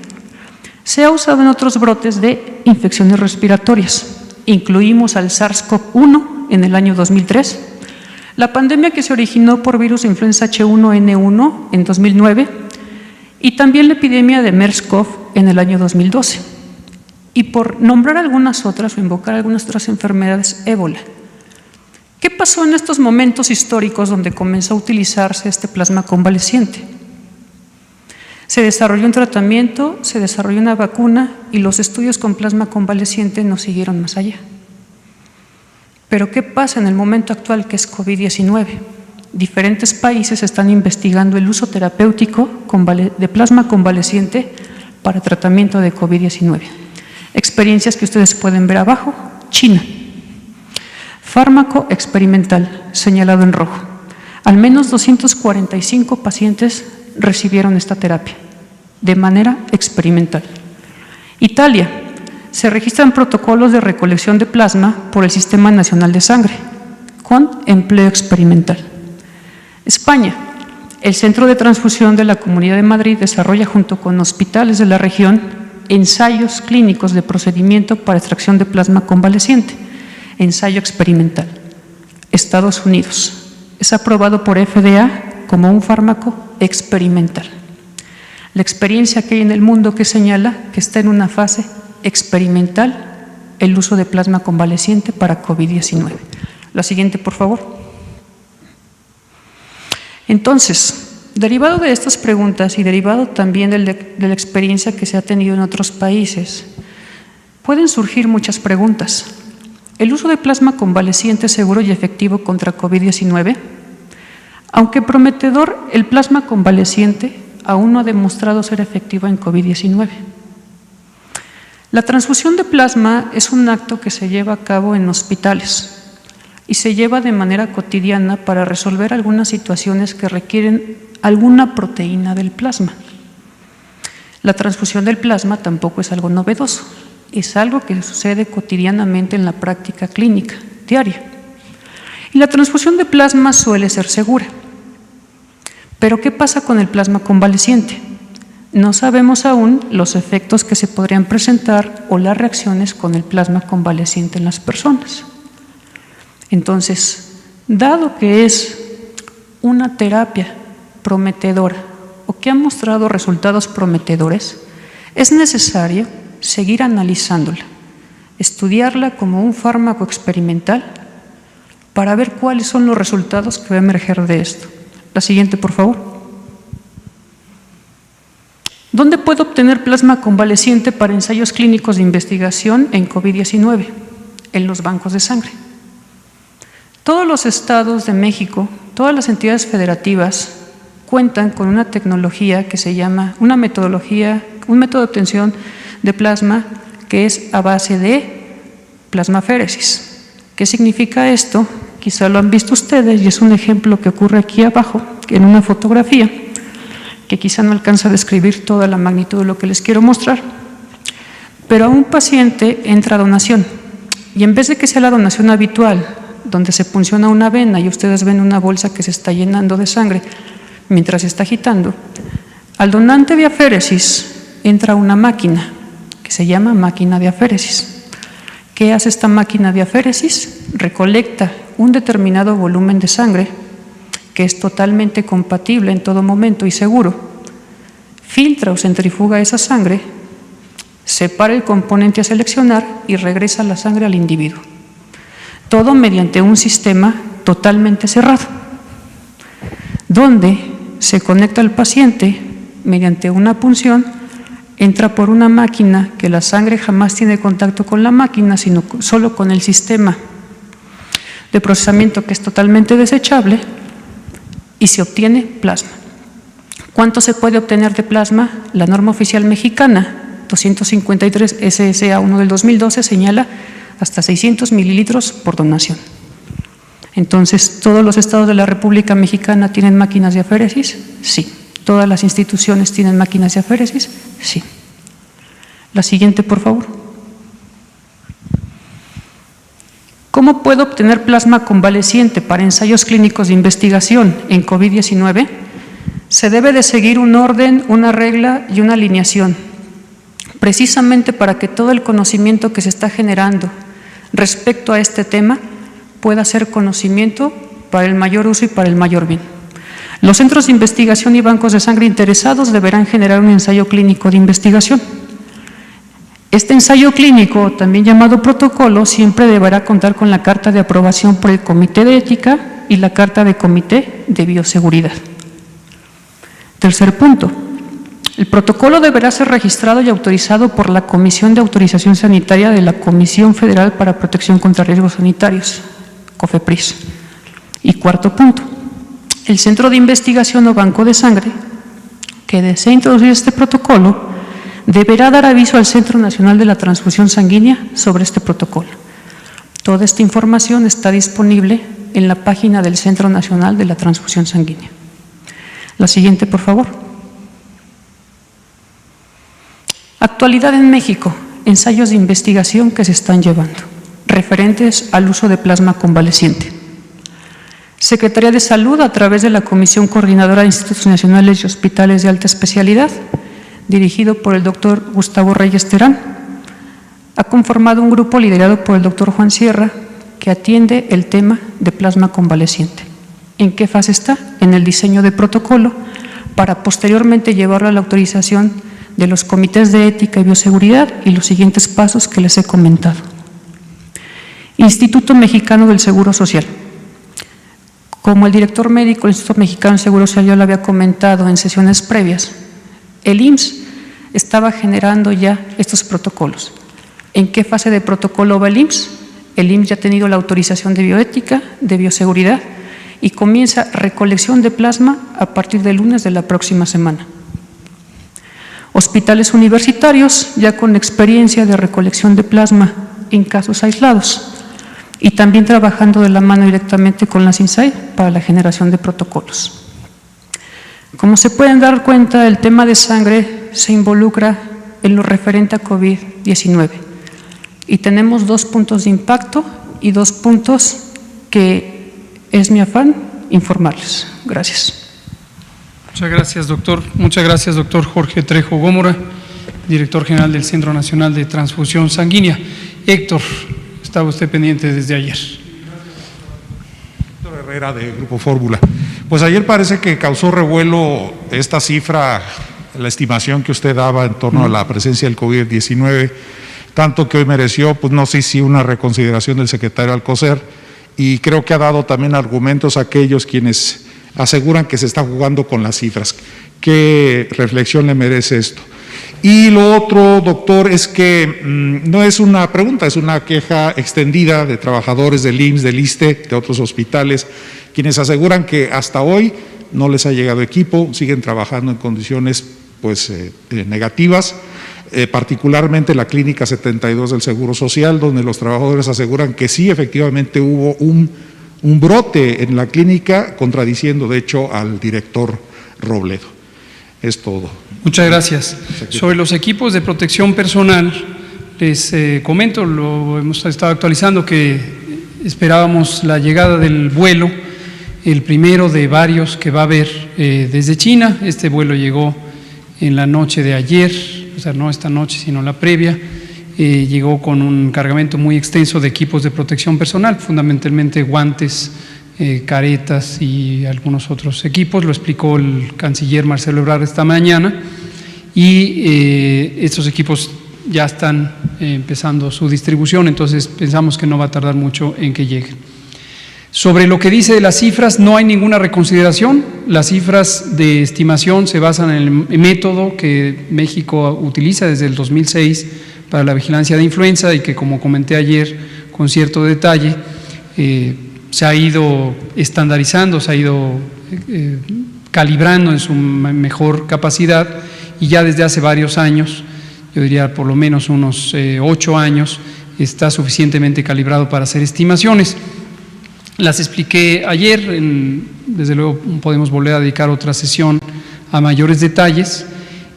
B: se ha usado en otros brotes de infecciones respiratorias. Incluimos al SARS-CoV-1 en el año 2003, la pandemia que se originó por virus de influenza H1N1 en 2009 y también la epidemia de MERS-CoV en el año 2012. Y por nombrar algunas otras o invocar algunas otras enfermedades, ébola. ¿Qué pasó en estos momentos históricos donde comenzó a utilizarse este plasma convaleciente? Se desarrolló un tratamiento, se desarrolló una vacuna y los estudios con plasma convaleciente no siguieron más allá. Pero ¿qué pasa en el momento actual que es COVID-19? Diferentes países están investigando el uso terapéutico de plasma convaleciente para tratamiento de COVID-19. Experiencias que ustedes pueden ver abajo. China. Fármaco experimental, señalado en rojo. Al menos 245 pacientes recibieron esta terapia de manera experimental. Italia. Se registran protocolos de recolección de plasma por el Sistema Nacional de Sangre, con empleo experimental. España. El Centro de Transfusión de la Comunidad de Madrid desarrolla junto con hospitales de la región ensayos clínicos de procedimiento para extracción de plasma convaleciente, ensayo experimental. Estados Unidos. Es aprobado por FDA como un fármaco experimental. La experiencia que hay en el mundo que señala que está en una fase experimental el uso de plasma convaleciente para COVID-19. La siguiente, por favor. Entonces, derivado de estas preguntas y derivado también de la experiencia que se ha tenido en otros países, pueden surgir muchas preguntas. ¿El uso de plasma convaleciente es seguro y efectivo contra COVID-19? Aunque prometedor, el plasma convaleciente aún no ha demostrado ser efectivo en COVID-19. La transfusión de plasma es un acto que se lleva a cabo en hospitales y se lleva de manera cotidiana para resolver algunas situaciones que requieren alguna proteína del plasma. La transfusión del plasma tampoco es algo novedoso, es algo que sucede cotidianamente en la práctica clínica diaria. Y la transfusión de plasma suele ser segura. Pero ¿qué pasa con el plasma convaleciente? No sabemos aún los efectos que se podrían presentar o las reacciones con el plasma convaleciente en las personas. Entonces, dado que es una terapia prometedora o que ha mostrado resultados prometedores, es necesario seguir analizándola, estudiarla como un fármaco experimental para ver cuáles son los resultados que va a emerger de esto. La siguiente, por favor. ¿Dónde puedo obtener plasma convaleciente para ensayos clínicos de investigación en COVID-19? En los bancos de sangre. Todos los estados de México, todas las entidades federativas cuentan con una tecnología que se llama, un método de obtención de plasma que es a base de plasmaféresis. ¿Qué significa esto? Quizá lo han visto ustedes y es un ejemplo que ocurre aquí abajo, en una fotografía, que quizá no alcanza a describir toda la magnitud de lo que les quiero mostrar. Pero a un paciente entra donación y en vez de que sea la donación habitual, donde se punciona una vena y ustedes ven una bolsa que se está llenando de sangre mientras se está agitando, al donante de aféresis entra una máquina que se llama máquina de aféresis. ¿Qué hace esta máquina de aféresis? Recolecta un determinado volumen de sangre que es totalmente compatible en todo momento y seguro, filtra o centrifuga esa sangre, separa el componente a seleccionar y regresa la sangre al individuo. Todo mediante un sistema totalmente cerrado, donde se conecta al paciente mediante una punción, entra por una máquina que la sangre jamás tiene contacto con la máquina, sino solo con el sistema de procesamiento que es totalmente desechable y se obtiene plasma. ¿Cuánto se puede obtener de plasma? La norma oficial mexicana 253 SSA 1 del 2012 señala hasta 600 mililitros por donación. Entonces, ¿todos los estados de la República Mexicana tienen máquinas de aféresis? Sí. ¿Todas las instituciones tienen máquinas de aféresis? Sí. La siguiente, por favor. ¿Cómo puedo obtener plasma convaleciente para ensayos clínicos de investigación en COVID-19? Se debe de seguir un orden, una regla y una alineación, precisamente para que todo el conocimiento que se está generando respecto a este tema pueda ser conocimiento para el mayor uso y para el mayor bien. Los centros de investigación y bancos de sangre interesados deberán generar un ensayo clínico de investigación. Este ensayo clínico, también llamado protocolo, siempre deberá contar con la carta de aprobación por el Comité de Ética y la carta de Comité de Bioseguridad. Tercer punto. El protocolo deberá ser registrado y autorizado por la Comisión de Autorización Sanitaria de la Comisión Federal para Protección contra Riesgos Sanitarios, COFEPRIS. Y cuarto punto. El centro de investigación o banco de sangre que desee introducir este protocolo deberá dar aviso al Centro Nacional de la Transfusión Sanguínea sobre este protocolo. Toda esta información está disponible en la página del Centro Nacional de la Transfusión Sanguínea. La siguiente, por favor. Actualidad en México, ensayos de investigación que se están llevando, referentes al uso de plasma convaleciente. Secretaría de Salud, a través de la Comisión Coordinadora de Institutos Nacionales y Hospitales de Alta Especialidad, dirigido por el doctor Gustavo Reyes Terán, ha conformado un grupo liderado por el doctor Juan Sierra que atiende el tema de plasma convaleciente. ¿En qué fase está? En el diseño de protocolo para posteriormente llevarlo a la autorización de los comités de ética y bioseguridad y los siguientes pasos que les he comentado. Instituto Mexicano del Seguro Social. Como el director médico del Instituto Mexicano del Seguro Social ya lo había comentado en sesiones previas, el IMSS estaba generando ya estos protocolos. ¿En qué fase de protocolo va el IMSS? El IMSS ya ha tenido la autorización de bioética, de bioseguridad y comienza recolección de plasma a partir del lunes de la próxima semana. Hospitales universitarios ya con experiencia de recolección de plasma en casos aislados y también trabajando de la mano directamente con la CINSAI para la generación de protocolos. Como se pueden dar cuenta, el tema de sangre se involucra en lo referente a COVID-19 y tenemos 2 puntos de impacto y 2 puntos que es mi afán informarles. Gracias.
A: Muchas gracias, doctor Jorge Trejo Gómora, director general del Centro Nacional de Transfusión Sanguínea. Héctor, estaba usted pendiente desde ayer.
C: Héctor Herrera, de Grupo Fórmula. Pues ayer parece que causó revuelo esta cifra, la estimación que usted daba en torno a la presencia del COVID-19, tanto que hoy mereció, pues no sé si una reconsideración del secretario Alcocer, y creo que ha dado también argumentos a aquellos quienes aseguran que se está jugando con las cifras. ¿Qué reflexión le merece esto? Y lo otro, doctor, es que no es una pregunta, es una queja extendida de trabajadores del IMSS, del ISSSTE, de otros hospitales, quienes aseguran que hasta hoy no les ha llegado equipo, siguen trabajando en condiciones pues negativas, particularmente la Clínica 72 del Seguro Social, donde los trabajadores aseguran que sí, efectivamente hubo un brote en la clínica, contradiciendo de hecho al director Robledo. Es todo.
A: Muchas gracias. Sobre los equipos de protección personal, les comento, lo hemos estado actualizando, que esperábamos la llegada del vuelo, el primero de varios que va a haber desde China. Este vuelo llegó en la noche de ayer, o sea, no esta noche, sino la previa. Llegó con un cargamento muy extenso de equipos de protección personal, fundamentalmente guantes, caretas y algunos otros equipos. Lo explicó el canciller Marcelo Ebrard esta mañana, y estos equipos ya están empezando su distribución, entonces pensamos que no va a tardar mucho en que lleguen. Sobre lo que dice de las cifras, no hay ninguna reconsideración. Las cifras de estimación se basan en el método que México utiliza desde el 2006 para la vigilancia de influenza, y que, como comenté ayer con cierto detalle, se ha ido estandarizando, se ha ido calibrando en su mejor capacidad, y ya desde hace varios años, yo diría por lo menos unos 8 años, está suficientemente calibrado para hacer estimaciones. las expliqué ayer, desde luego podemos volver a dedicar otra sesión a mayores detalles,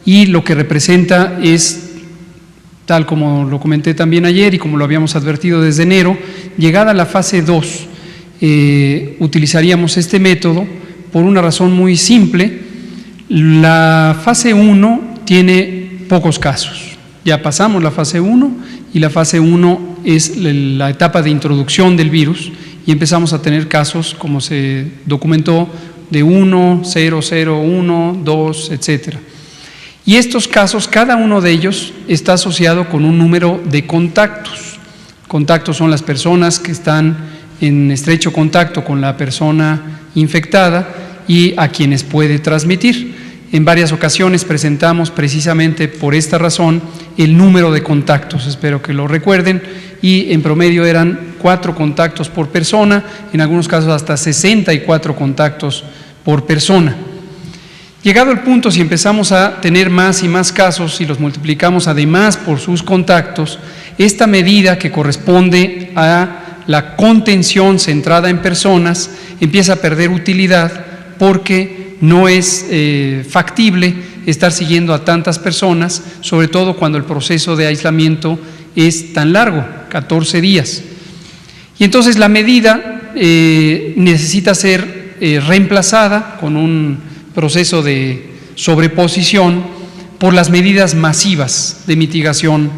A: y lo que representa es, tal como lo comenté también ayer y como lo habíamos advertido desde enero, llegada a la fase 2, utilizaríamos este método por una razón muy simple. La fase 1 tiene pocos casos, ya pasamos la fase 1 y la fase 1 es la etapa de introducción del virus y empezamos a tener casos, como se documentó, de 1, 0, 0, 1, 2, etcétera. Y estos casos, cada uno de ellos está asociado con un número de contactos. Contactos son las personas que están en estrecho contacto con la persona infectada y a quienes puede transmitir. En varias ocasiones presentamos precisamente por esta razón el número de contactos, espero que lo recuerden, y en promedio eran 4 contactos por persona, en algunos casos hasta 64 contactos por persona. Llegado el punto, si empezamos a tener más y más casos y los multiplicamos además por sus contactos, esta medida que corresponde a la contención centrada en personas empieza a perder utilidad porque no es factible estar siguiendo a tantas personas, sobre todo cuando el proceso de aislamiento es tan largo, 14 días. Y entonces la medida necesita ser reemplazada con un proceso de sobreposición por las medidas masivas de mitigación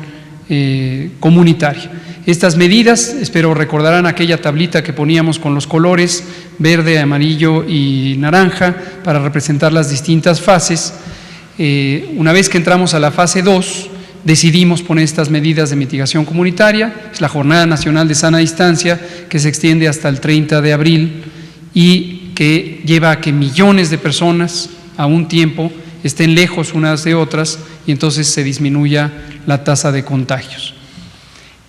A: comunitaria. Estas medidas, espero recordarán aquella tablita que poníamos con los colores verde, amarillo y naranja para representar las distintas fases. Una vez que entramos a la fase 2, decidimos poner estas medidas de mitigación comunitaria. Es la Jornada Nacional de Sana Distancia, que se extiende hasta el 30 de abril y que lleva a que millones de personas a un tiempo estén lejos unas de otras y entonces se disminuya la tasa de contagios.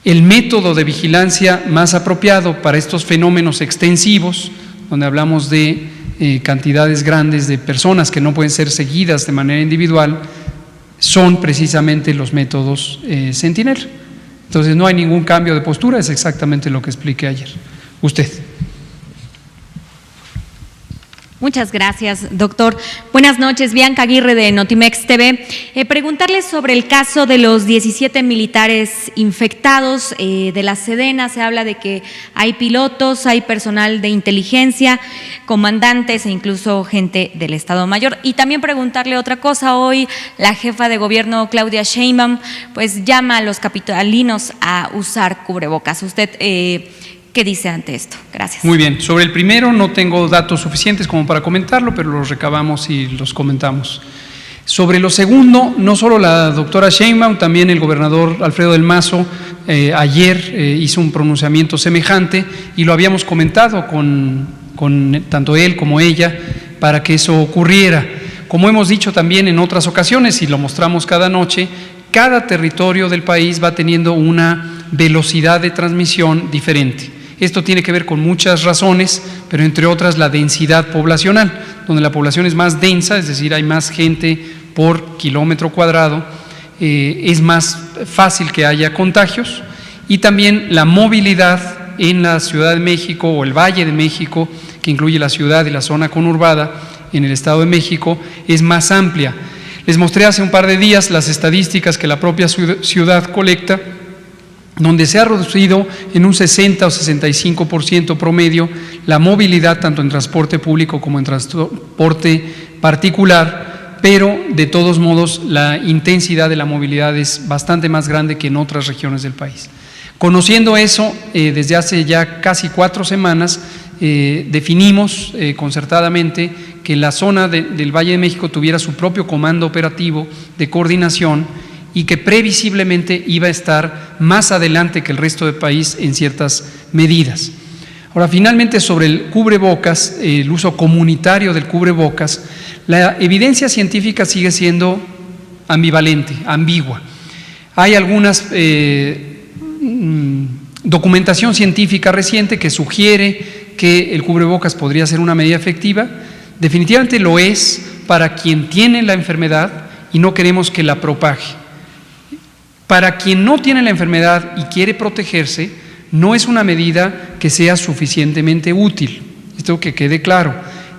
A: El método de vigilancia más apropiado para estos fenómenos extensivos, donde hablamos de cantidades grandes de personas que no pueden ser seguidas de manera individual, son precisamente los métodos Sentinel. Entonces no hay ningún cambio de postura, es exactamente lo que expliqué ayer. Usted.
D: Muchas gracias, doctor. Buenas noches, Bianca Aguirre de Notimex TV. Preguntarles sobre el caso de los 17 militares infectados de la Sedena. Se habla de que hay pilotos, hay personal de inteligencia, comandantes e incluso gente del Estado Mayor. Y también preguntarle otra cosa. Hoy la jefa de gobierno, Claudia Sheinbaum, pues llama a los capitalinos a usar cubrebocas. ¿Usted qué dice ante esto? Gracias.
A: Muy bien. Sobre el primero no tengo datos suficientes como para comentarlo, pero los recabamos y los comentamos. Sobre lo segundo, no solo la doctora Sheinbaum, también el gobernador Alfredo del Mazo ayer hizo un pronunciamiento semejante y lo habíamos comentado con tanto él como ella para que eso ocurriera. Como hemos dicho también en otras ocasiones y lo mostramos cada noche, cada territorio del país va teniendo una velocidad de transmisión diferente. Esto tiene que ver con muchas razones, pero entre otras la densidad poblacional, donde la población es más densa, es decir, hay más gente por kilómetro cuadrado, es más fácil que haya contagios, y también la movilidad en la Ciudad de México o el Valle de México, que incluye la ciudad y la zona conurbada en el Estado de México, es más amplia. Les mostré hace un par de días las estadísticas que la propia ciudad colecta, donde se ha reducido en un 60 o 65% promedio la movilidad tanto en transporte público como en transporte particular, pero de todos modos la intensidad de la movilidad es bastante más grande que en otras regiones del país. Conociendo eso, desde hace ya casi 4 semanas definimos concertadamente que la zona del Valle de México tuviera su propio comando operativo de coordinación y que previsiblemente iba a estar más adelante que el resto del país en ciertas medidas. Ahora, finalmente, sobre el cubrebocas, el uso comunitario del cubrebocas, la evidencia científica sigue siendo ambivalente, ambigua. Hay algunas documentación científica reciente que sugiere que el cubrebocas podría ser una medida efectiva. Definitivamente lo es para quien tiene la enfermedad y no queremos que la propague. Para quien no tiene la enfermedad y quiere protegerse, no es una medida que sea suficientemente útil. Esto que quede claro.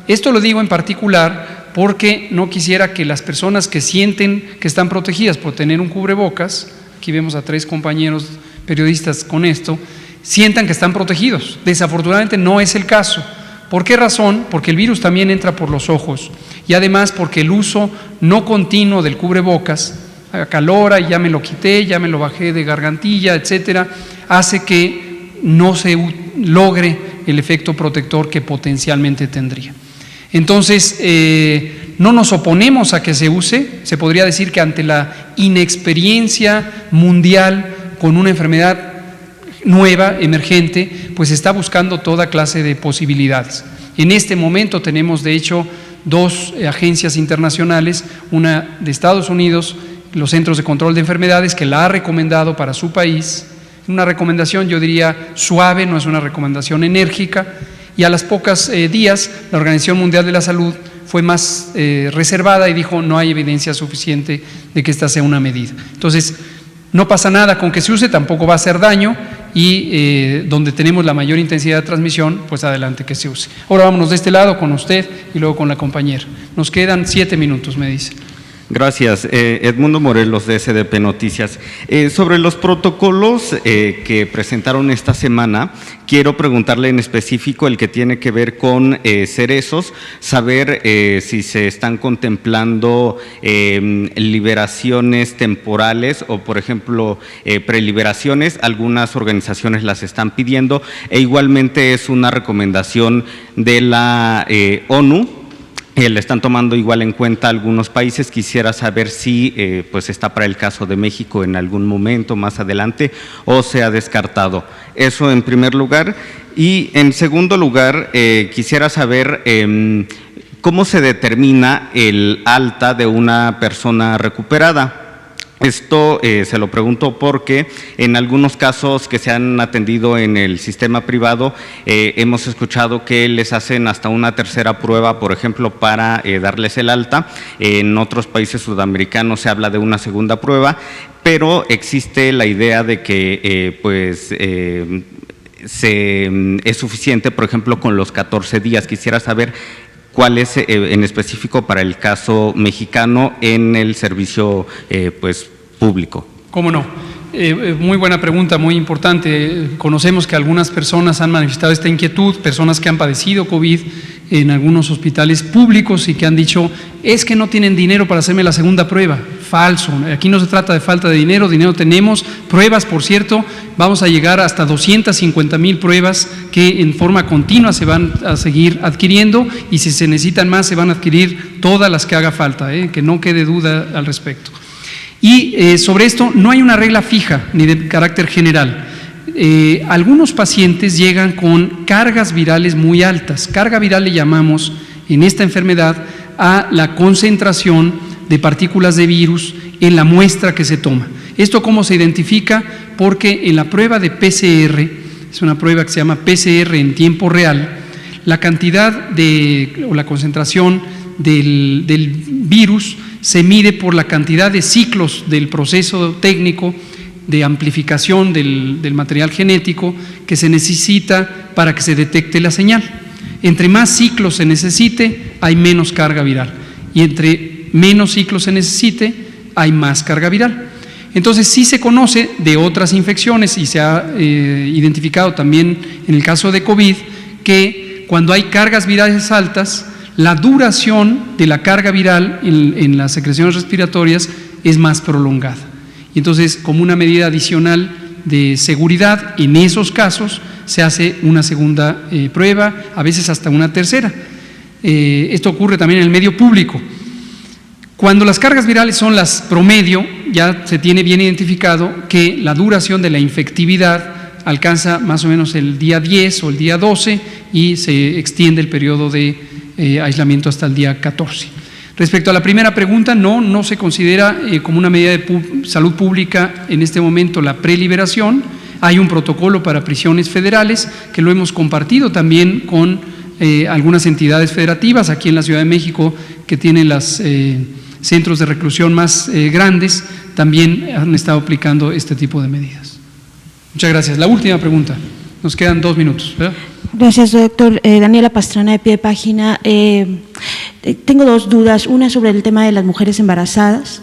A: Esto lo digo en particular porque no quisiera que las personas que sienten que están protegidas por tener un cubrebocas, aquí vemos a 3 compañeros periodistas con esto, sientan que están protegidos. Desafortunadamente no es el caso. ¿Por qué razón? Porque el virus también entra por los ojos y además porque el uso no continuo del cubrebocas acalora y ya me lo quité, ya me lo bajé de gargantilla, etcétera, hace que no se logre el efecto protector que potencialmente tendría. Entonces, no nos oponemos a que se use, se podría decir que ante la inexperiencia mundial con una enfermedad nueva, emergente, pues está buscando toda clase de posibilidades. En este momento tenemos, de hecho, 2 agencias internacionales, una de Estados Unidos, los Centros de Control de Enfermedades, que la ha recomendado para su país, una recomendación, yo diría, suave, no es una recomendación enérgica, y a las pocas días la Organización Mundial de la Salud fue más reservada y dijo no hay evidencia suficiente de que esta sea una medida. Entonces, no pasa nada con que se use, tampoco va a hacer daño y donde tenemos la mayor intensidad de transmisión, pues adelante que se use. Ahora vámonos de este lado con usted y luego con la compañera. Nos quedan 7 minutos, me dice.
E: Gracias. Edmundo Morelos, de SDP Noticias. Sobre los protocolos que presentaron esta semana, quiero preguntarle en específico el que tiene que ver con Cerezos, saber si se están contemplando liberaciones temporales o, por ejemplo, preliberaciones. Algunas organizaciones las están pidiendo e igualmente es una recomendación de la ONU. Le están tomando igual en cuenta algunos países. Quisiera saber si pues está para el caso de México en algún momento más adelante o se ha descartado. Eso en primer lugar. Y en segundo lugar, quisiera saber cómo se determina el alta de una persona recuperada. Esto se lo pregunto porque en algunos casos que se han atendido en el sistema privado hemos escuchado que les hacen hasta una tercera prueba, por ejemplo, para darles el alta. En otros países sudamericanos se habla de una segunda prueba, pero existe la idea de que es suficiente, por ejemplo, con los 14 días. Quisiera saber cuál es en específico para el caso mexicano en el servicio público.
A: ¿Cómo no? Muy buena pregunta, muy importante. Conocemos que algunas personas han manifestado esta inquietud, personas que han padecido COVID en algunos hospitales públicos y que han dicho, es que no tienen dinero para hacerme la segunda prueba. Falso, aquí no se trata de falta de dinero, dinero tenemos, pruebas, por cierto, vamos a llegar hasta 250,000 pruebas que en forma continua se van a seguir adquiriendo y si se necesitan más se van a adquirir todas las que haga falta, que no quede duda al respecto. Y sobre esto no hay una regla fija ni de carácter general. Algunos pacientes llegan con cargas virales muy altas. Carga viral le llamamos en esta enfermedad a la concentración de partículas de virus en la muestra que se toma. ¿Esto cómo se identifica? Porque en la prueba de PCR, es una prueba que se llama PCR en tiempo real, la cantidad o la concentración del virus se mide por la cantidad de ciclos del proceso técnico de amplificación del material genético que se necesita para que se detecte la señal. Entre más ciclos se necesite, hay menos carga viral. Y entre menos ciclos se necesite, hay más carga viral. Entonces, sí se conoce de otras infecciones y se ha identificado también en el caso de COVID que cuando hay cargas virales altas, la duración de la carga viral en las secreciones respiratorias es más prolongada. Y entonces, como una medida adicional de seguridad, en esos casos se hace una segunda prueba, a veces hasta una tercera. Esto ocurre también en el medio público. Cuando las cargas virales son las promedio, ya se tiene bien identificado que la duración de la infectividad alcanza más o menos el día 10 o el día 12 y se extiende el periodo de aislamiento hasta el día 14. Respecto a la primera pregunta, no se considera como una medida de salud pública en este momento la preliberación. Hay un protocolo para prisiones federales que lo hemos compartido también con algunas entidades federativas aquí en la Ciudad de México que tienen los centros de reclusión más grandes, también han estado aplicando este tipo de medidas. Muchas gracias. La última pregunta. Nos quedan 2 minutos, ¿verdad?
F: Gracias, doctor. Daniela Pastrana, de Pie de Página. Tengo 2 dudas. Una sobre el tema de las mujeres embarazadas.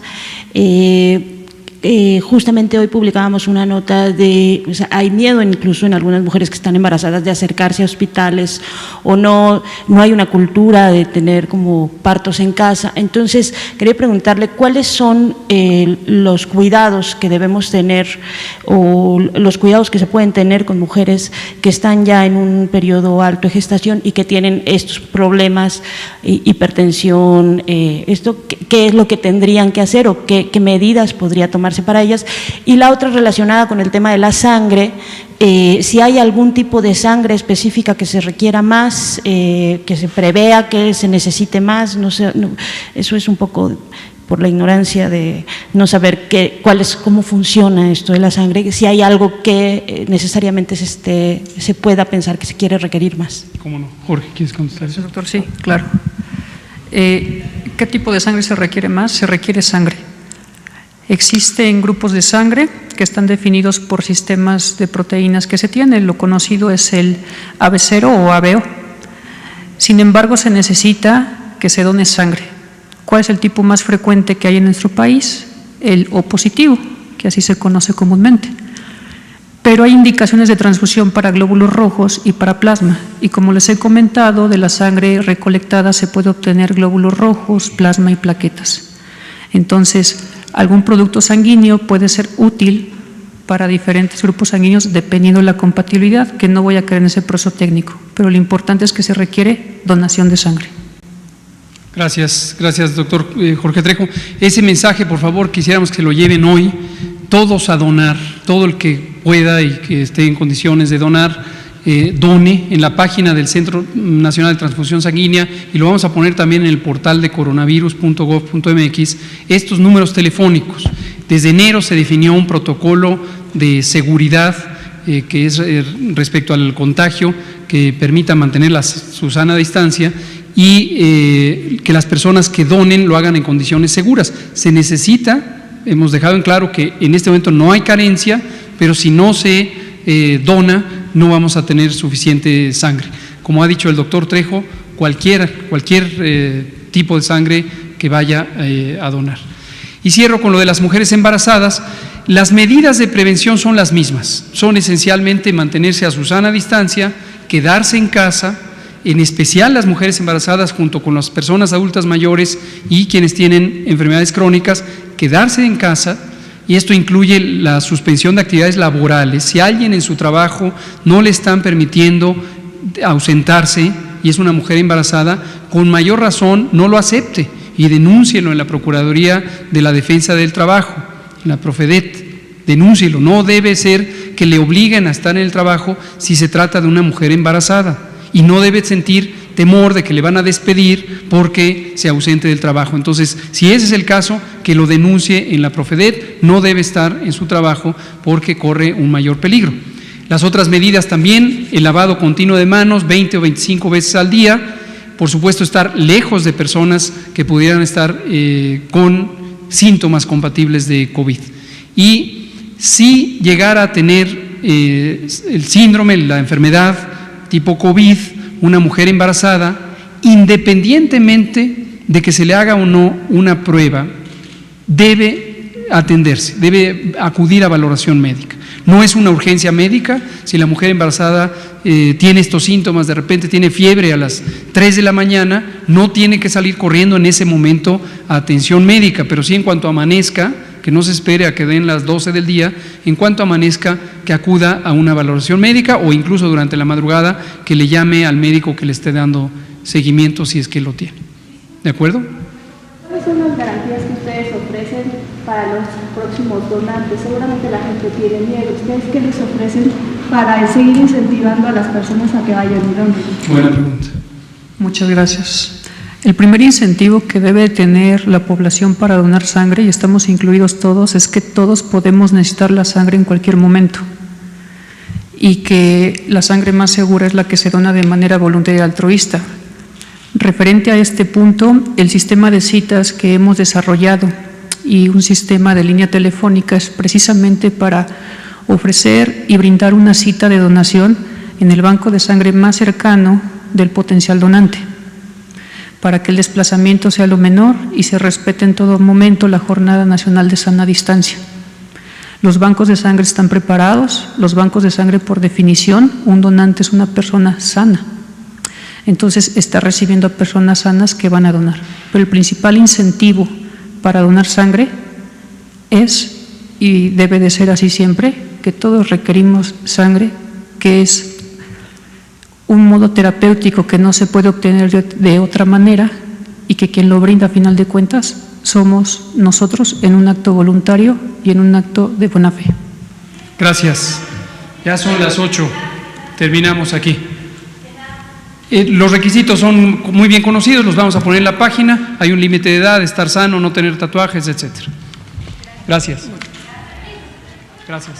F: Justamente hoy publicábamos una nota o sea, hay miedo incluso en algunas mujeres que están embarazadas de acercarse a hospitales o no hay una cultura de tener como partos en casa. Entonces, quería preguntarle cuáles son los cuidados que debemos tener o los cuidados que se pueden tener con mujeres que están ya en un periodo alto de gestación y que tienen estos problemas, hipertensión, ¿qué es lo que tendrían que hacer o qué medidas podría tomarse para ellas? Y la otra relacionada con el tema de la sangre, si hay algún tipo de sangre específica que se requiera más, que se prevea que se necesite más, no sé, eso es un poco por la ignorancia de no saber cómo funciona esto de la sangre, si hay algo que necesariamente se pueda pensar que se quiere requerir más.
A: ¿Cómo no? Jorge, ¿quieres contestar eso?
B: Doctor, sí, claro. ¿Qué tipo de sangre se requiere más? Se requiere sangre. Existen grupos de sangre que están definidos por sistemas de proteínas que se tienen. Lo conocido es el AB0 o ABO. Sin embargo, se necesita que se done sangre. ¿Cuál es el tipo más frecuente que hay en nuestro país? El O positivo, que así se conoce comúnmente. Pero hay indicaciones de transfusión para glóbulos rojos y para plasma. Y como les he comentado, de la sangre recolectada se puede obtener glóbulos rojos, plasma y plaquetas. Entonces, algún producto sanguíneo puede ser útil para diferentes grupos sanguíneos dependiendo de la compatibilidad, que no voy a caer en ese proceso técnico, pero lo importante es que se requiere donación de sangre.
A: Gracias, doctor Jorge Trejo. Ese mensaje, por favor, quisiéramos que lo lleven hoy, todos a donar, todo el que pueda y que esté en condiciones de donar, done en la página del Centro Nacional de Transfusión Sanguínea, y lo vamos a poner también en el portal de coronavirus.gov.mx, estos números telefónicos. Desde enero se definió un protocolo de seguridad que es respecto al contagio, que permita mantener su sana distancia y que las personas que donen lo hagan en condiciones seguras. Se necesita, hemos dejado en claro que en este momento no hay carencia, pero si no se dona, no vamos a tener suficiente sangre. Como ha dicho el doctor Trejo, cualquier tipo de sangre que vaya a donar. Y cierro con lo de las mujeres embarazadas. Las medidas de prevención son las mismas, son esencialmente mantenerse a su sana distancia, quedarse en casa, en especial las mujeres embarazadas junto con las personas adultas mayores y quienes tienen enfermedades crónicas, quedarse en casa. Y esto incluye la suspensión de actividades laborales. Si a alguien en su trabajo no le están permitiendo ausentarse y es una mujer embarazada, con mayor razón no lo acepte y denúncielo en la Procuraduría de la Defensa del Trabajo, en la Profedet, denúncielo. No debe ser que le obliguen a estar en el trabajo si se trata de una mujer embarazada, y no debe sentir temor de que le van a despedir porque se ausente del trabajo. Entonces, si ese es el caso, que lo denuncie en la Profedet, no debe estar en su trabajo porque corre un mayor peligro. Las otras medidas también, el lavado continuo de manos 20 o 25 veces al día, por supuesto estar lejos de personas que pudieran estar con síntomas compatibles de COVID. Y si llegara a tener el síndrome, la enfermedad tipo COVID, una mujer embarazada, independientemente de que se le haga o no una prueba, debe atenderse, debe acudir a valoración médica. No es una urgencia médica. Si la mujer embarazada tiene estos síntomas, de repente tiene fiebre a las 3 de la mañana, no tiene que salir corriendo en ese momento a atención médica, pero sí en cuanto amanezca, que no se espere a que den las 12 del día, en cuanto amanezca, que acuda a una valoración médica o incluso durante la madrugada que le llame al médico que le esté dando seguimiento si es que lo tiene. ¿De acuerdo?
G: ¿Cuáles son las garantías que ustedes ofrecen para los próximos donantes? Seguramente la gente tiene miedo. ¿Ustedes qué les ofrecen para seguir incentivando a las personas a que vayan y donen?
A: Buena pregunta.
B: Muchas gracias. El primer incentivo que debe tener la población para donar sangre, y estamos incluidos todos, es que todos podemos necesitar la sangre en cualquier momento y que la sangre más segura es la que se dona de manera voluntaria y altruista. Referente a este punto, el sistema de citas que hemos desarrollado y un sistema de línea telefónica es precisamente para ofrecer y brindar una cita de donación en el banco de sangre más cercano del potencial donante, para que el desplazamiento sea lo menor y se respete en todo momento la Jornada Nacional de Sana Distancia. Los bancos de sangre están preparados. Los bancos de sangre, por definición, un donante es una persona sana. Entonces, está recibiendo a personas sanas que van a donar. Pero el principal incentivo para donar sangre es, y debe de ser así siempre, que todos requerimos sangre, que es un modo terapéutico que no se puede obtener de otra manera, y que quien lo brinda a final de cuentas somos nosotros en un acto voluntario y en un acto de buena fe.
A: Gracias. Ya son las 8. Terminamos aquí. Los requisitos son muy bien conocidos, los vamos a poner en la página. Hay un límite de edad, estar sano, no tener tatuajes, etc. Gracias. Gracias.